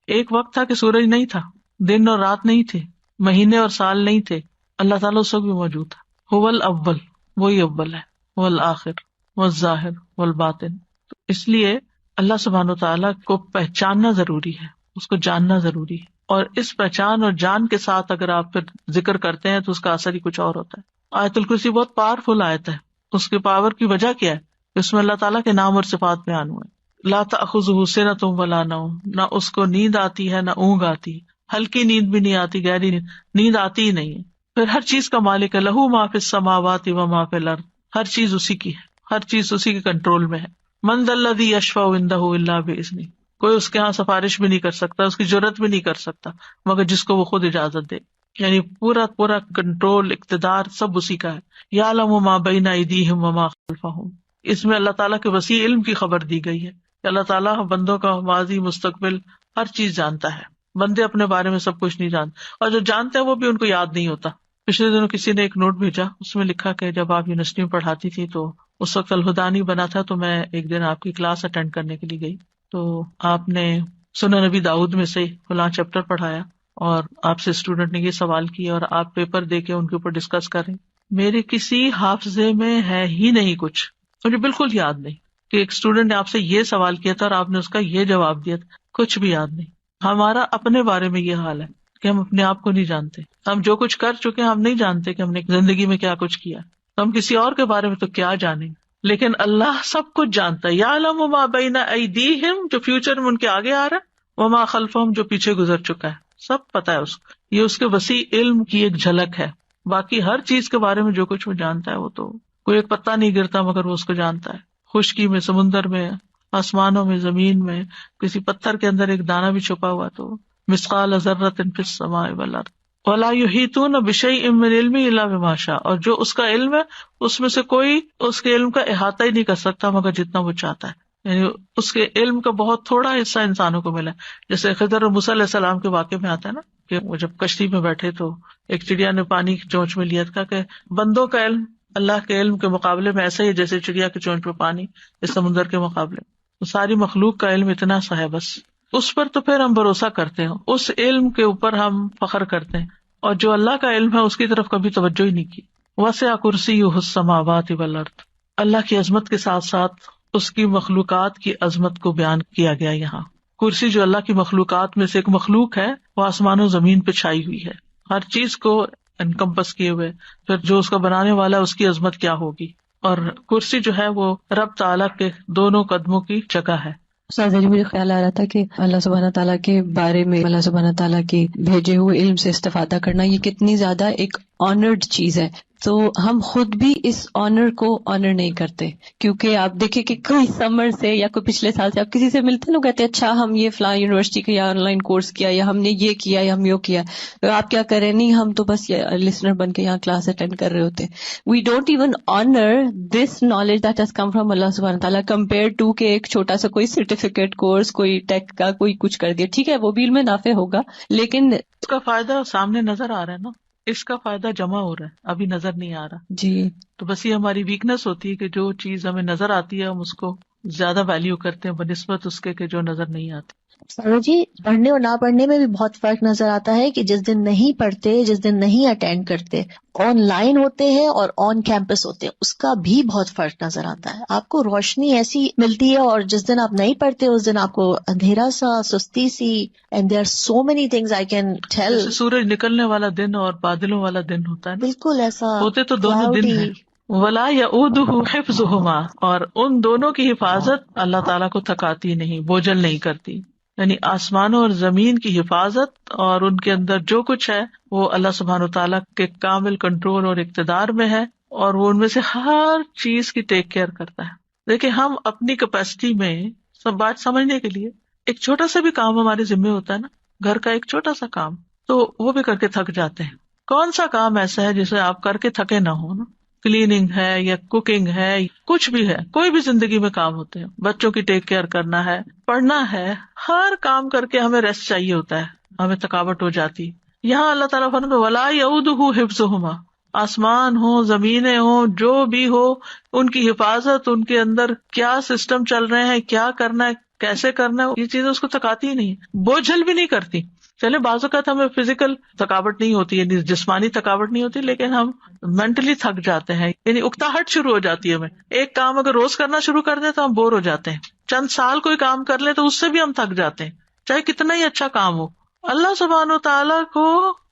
ایک وقت تھا کہ سورج نہیں تھا، دن اور رات نہیں تھے، مہینے اور سال نہیں تھے، اللہ تعالیٰ اس وقت بھی موجود تھا. هو الاول، وہی اول ہے، هو الآخر والظاہر والباطن. تو اس لیے اللہ سبحانہ وتعالیٰ کو پہچاننا ضروری ہے، اس کو جاننا ضروری ہے، اور اس پہچان اور جان کے ساتھ اگر آپ پھر ذکر کرتے ہیں تو اس کا اثر ہی کچھ اور ہوتا ہے. آیت الکرسی بہت پاورفل آیت ہے. اس کے پاور کی وجہ کیا ہے؟ اس میں اللہ تعالیٰ کے نام اور صفات بیان ہوئے. لا تأخذہ سنۃ ولا نوم، نہ اس کو نیند آتی ہے نہ اونگ آتی، ہلکی نیند بھی نہیں آتی، گہری نیند آتی ہی نہیں ہے. پھر ہر چیز کا مالک ہے، لہو ما فی السماوات و ما فی الارض، ہر چیز اسی کی ہے، ہر چیز اسی کے کنٹرول میں ہے. من ذا الذی یشفع عندہ الا باذنہ، کوئی اس کے ہاں سفارش بھی نہیں کر سکتا، اس کی جرات بھی نہیں کر سکتا مگر جس کو وہ خود اجازت دے. یعنی پورا کنٹرول، اقتدار سب اسی کا ہے. یعلم ما بین ایدیہم وما خلفہم، اس میں اللہ تعالیٰ کے وسیع علم کی خبر دی گئی ہے کہ اللہ تعالیٰ بندوں کا ماضی مستقبل ہر چیز جانتا ہے. بندے اپنے بارے میں سب کچھ نہیں جانتے، اور جو جانتے ہیں وہ بھی ان کو یاد نہیں ہوتا. پچھلے دنوں کسی نے ایک نوٹ بھیجا، اس میں لکھا کہ جب آپ یونیورسٹی میں پڑھاتی تھی تو اس وقت الہدیٰ نہیں بنا تھا، تو میں ایک دن آپ کی کلاس اٹینڈ کرنے کے لیے گئی، تو آپ نے سنن نبی داؤد میں سے فلاں چیپٹر پڑھایا اور آپ سے اسٹوڈنٹ نے یہ سوال کیا اور آپ پیپر دے کے ان کے اوپر ڈسکس کر رہے ہیں. میرے کسی حافظے میں ہے ہی نہیں کچھ، مجھے بالکل یاد نہیں کہ ایک اسٹوڈنٹ نے آپ سے یہ سوال کیا تھا اور آپ نے اس کا یہ جواب دیا تھا، کچھ بھی یاد نہیں. ہمارا اپنے بارے میں یہ حال ہے کہ ہم اپنے آپ کو نہیں جانتے. ہم جو کچھ کر چکے ہیں ہم نہیں جانتے کہ ہم نے زندگی میں کیا کچھ کیا. ہم کسی اور کے بارے میں تو کیا جانیں، لیکن اللہ سب کچھ جانتا ہے. یعلم ما بین ایدیہم، جو فیوچر میں ان کے آگے آ رہا ہے، وما خلفہم، جو پیچھے گزر چکا ہے، سب پتا ہے اس کو. یہ اس کے وسیع علم کی ایک جھلک ہے. باقی ہر چیز کے بارے میں جو کچھ وہ جانتا ہے، وہ تو کوئی ایک پتا نہیں گرتا مگر وہ اس کو جانتا ہے. خشکی میں، سمندر میں، آسمانوں میں، زمین میں، کسی پتھر کے اندر ایک دانہ بھی چھپا ہوا تو مثقال ذرۃ فی السماء والارض ولا یحیطون بشیء من علمہ الا بما شاء، اور جو اس کا علم ہے اس میں سے کوئی اس کے علم کا احاطہ ہی نہیں کر سکتا مگر جتنا وہ چاہتا ہے. یعنی اس کے علم کا بہت تھوڑا حصہ انسانوں کو ملا. جیسے خضر اور موسیٰ علیہ السلام کے واقعے میں آتا ہے نا کہ وہ جب کشتی میں بیٹھے تو ایک چڑیا نے پانی کی چونچ میں لیا تھا کہ بندوں کا علم اللہ کے علم کے مقابلے میں ایسا ہی ہے جیسے چڑیا کی چونچ میں پانی اس سمندر کے مقابلے. ساری مخلوق کا علم اتنا سا ہے، بس اس پر تو پھر ہم بھروسہ کرتے ہیں، اس علم کے اوپر ہم فخر کرتے ہیں، اور جو اللہ کا علم ہے اس کی طرف کبھی توجہ ہی نہیں کی. وسع کرسیہ السماوات والارض، اللہ کی عظمت کے ساتھ ساتھ اس کی مخلوقات کی عظمت کو بیان کیا گیا. یہاں کرسی جو اللہ کی مخلوقات میں سے ایک مخلوق ہے، وہ آسمان و زمین پہ چھائی ہوئی ہے، ہر چیز کو انکمپس کیے ہوئے. پھر جو اس کا بنانے والا ہے اس کی عظمت کیا ہوگی. اور کرسی جو ہے وہ رب تعالیٰ کے دونوں قدموں کی جگہ ہے. استاذ جی، مجھے خیال آ رہا تھا کہ اللہ سبحانہ تعالیٰ کے بارے میں اللہ سبحانہ تعالیٰ کے بھیجے ہوئے علم سے استفادہ کرنا یہ کتنی زیادہ ایک آنرڈ چیز ہے. تو ہم خود بھی اس آنر کو آنر نہیں کرتے، کیونکہ آپ دیکھیں کہ کوئی سمر سے یا کوئی پچھلے سال سے آپ کسی سے ملتے ہیں، لوگ کہتے ہیں اچھا ہم یہ فلاں یونیورسٹی کا یا آن لائن کورس کیا یا ہم نے یہ کیا یا ہم یہ کیا. آپ کیا کریں؟ نہیں، ہم تو بس لسنر بن کے یہاں کلاس اٹینڈ کر رہے ہوتے. We don't even honour this knowledge that has come from اللہ سبحانہ تعالیٰ کمپیئر ٹو کہ ایک چھوٹا سا کوئی سرٹیفکیٹ کورس، کوئی ٹیک کا کوئی کچھ کر دیا. ٹھیک ہے، وہ بھی علم نافع ہوگا، لیکن اس کا فائدہ سامنے نظر آ رہا ہے نا، اس کا فائدہ جمع ہو رہا ہے، ابھی نظر نہیں آ رہا. جی، تو بس یہ ہماری ویکنیس ہوتی ہے کہ جو چیز ہمیں نظر آتی ہے ہم اس کو زیادہ ویلیو کرتے ہیں بنسبت اس کے کہ جو نظر نہیں آتی. سارا جی، پڑھنے اور نہ پڑھنے میں بھی بہت فرق نظر آتا ہے کہ جس دن نہیں پڑھتے، جس دن نہیں اٹینڈ کرتے، آن لائن ہوتے ہیں اور آن کیمپس ہوتے ہیں، اس کا بھی بہت فرق نظر آتا ہے. آپ کو روشنی ایسی ملتی ہے، اور جس دن آپ نہیں پڑھتے اس دن آپ کو اندھیرا سا، سستی سی. And there are so many things I can tell. سورج نکلنے والا دن اور بادلوں والا دن ہوتا ہے، بالکل ایسا ہوتے تو دونوں دن ہیں. ولا یؤودہ حفظہما، اور ان دونوں کی حفاظت اللہ تعالیٰ کو تھکاتی نہیں، بوجھل نہیں کرتی. یعنی آسمانوں اور زمین کی حفاظت اور ان کے اندر جو کچھ ہے وہ اللہ سبحانہ وتعالیٰ کے کامل کنٹرول اور اقتدار میں ہے، اور وہ ان میں سے ہر چیز کی ٹیک کیئر کرتا ہے. دیکھیں، ہم اپنی کیپیسٹی میں سب بات سمجھنے کے لیے ایک چھوٹا سا بھی کام ہمارے ذمہ ہوتا ہے نا، گھر کا ایک چھوٹا سا کام، تو وہ بھی کر کے تھک جاتے ہیں. کون سا کام ایسا ہے جسے آپ کر کے تھکے نہ ہو نا؟ کلیننگ ہے یا کوکنگ ہے، کچھ بھی ہے، کوئی بھی زندگی میں کام ہوتے ہیں. بچوں کی ٹیک کیئر کرنا ہے، پڑھنا ہے، ہر کام کر کے ہمیں ریسٹ چاہیے ہوتا ہے، ہمیں تھکاوٹ ہو جاتی. یہاں اللہ تعالیٰ فرماتا ہے ولا یؤودہ حفظہما، آسمان ہو، زمینیں ہو، جو بھی ہو، ان کی حفاظت، ان کے اندر کیا سسٹم چل رہے ہیں، کیا کرنا ہے، کیسے کرنا ہے، یہ چیزیں اس کو تھکاتی ہی نہیں، بوجھل بھی نہیں کرتی. چلے بعض اوقات ہمیں فزیکل تھکاوٹ نہیں ہوتی، یعنی جسمانی تھکاوٹ نہیں ہوتی، لیکن ہم مینٹلی تھک جاتے ہیں، یعنی اکتاہٹ شروع ہو جاتی ہے ہمیں. ایک کام اگر روز کرنا شروع کر دیں تو ہم بور ہو جاتے ہیں، چند سال کوئی کام کر لیں تو اس سے بھی ہم تھک جاتے ہیں، چاہے کتنا ہی اچھا کام ہو. اللہ سبحانہ و تعالیٰ کو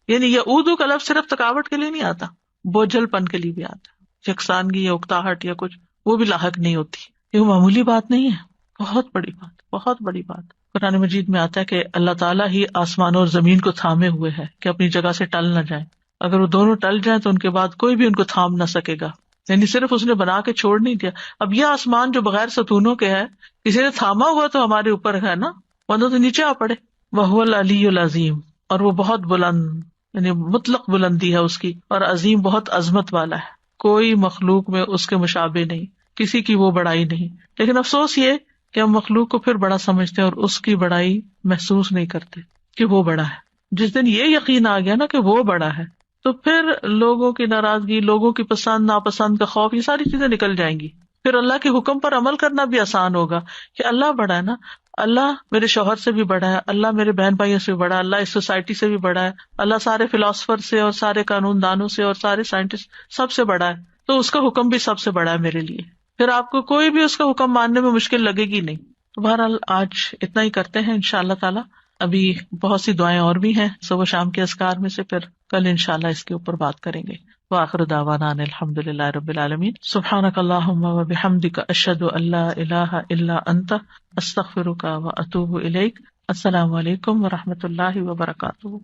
یعنی یعودو کا لفظ صرف تھکاوٹ کے لیے نہیں آتا، بوجھل پن کے لیے بھی آتا، یکسانگی یا اکتاہٹ یا کچھ وہ بھی لاحق نہیں ہوتی. یہ معمولی بات نہیں ہے، بہت بڑی بات، بہت بڑی بات. قرآن مجید میں آتا ہے کہ اللہ تعالیٰ ہی آسمان اور زمین کو تھامے ہوئے ہے کہ اپنی جگہ سے ٹل نہ جائیں. اگر وہ دونوں ٹل جائیں تو ان کے بعد کوئی بھی ان کو تھام نہ سکے گا. یعنی صرف اس نے بنا کے چھوڑ نہیں دیا. اب یہ آسمان جو بغیر ستونوں کے ہے، کسی نے تھاما ہوا تو ہمارے اوپر ہے نا، ورنہ تو نیچے آ پڑے. وَهُوَ الْعَلِيُّ الْعَظِيمُ، اور وہ بہت بلند، یعنی مطلق بلندی ہے اس کی، اور عظیم بہت عظمت والا ہے. کوئی مخلوق میں اس کے مشابہ نہیں، کسی کی وہ بڑائی نہیں. لیکن افسوس یہ کہ ہم مخلوق کو پھر بڑا سمجھتے ہیں اور اس کی بڑائی محسوس نہیں کرتے کہ وہ بڑا ہے. جس دن یہ یقین آ گیا نا کہ وہ بڑا ہے، تو پھر لوگوں کی ناراضگی، لوگوں کی پسند ناپسند کا خوف، یہ ساری چیزیں نکل جائیں گی. پھر اللہ کے حکم پر عمل کرنا بھی آسان ہوگا کہ اللہ بڑا ہے نا، اللہ میرے شوہر سے بھی بڑا ہے، اللہ میرے بہن بھائیوں سے بھی بڑا ہے، اللہ اس سوسائٹی سے بھی بڑا ہے، اللہ سارے فلاسفر سے اور سارے قانون دانوں سے اور سارے سائنٹسٹ سب سے بڑا ہے، تو اس کا حکم بھی سب سے بڑا ہے میرے لیے. پھر آپ کو کوئی بھی اس کا حکم ماننے میں مشکل لگے گی نہیں. تو بہرحال آج اتنا ہی کرتے ہیں انشاءاللہ تعالی. ابھی بہت سی دعائیں اور بھی ہیں صبح و شام کے اذکار میں سے، پھر کل انشاءاللہ اس کے اوپر بات کریں گے. وآخر دعوانا ان الحمدللہ رب العالمین. سبحانک اللہم وبحمدک، اشہد ان لا الہ الا انت، استغفرک واتوب الیک. السلام علیکم ورحمۃ اللہ وبرکاتہ.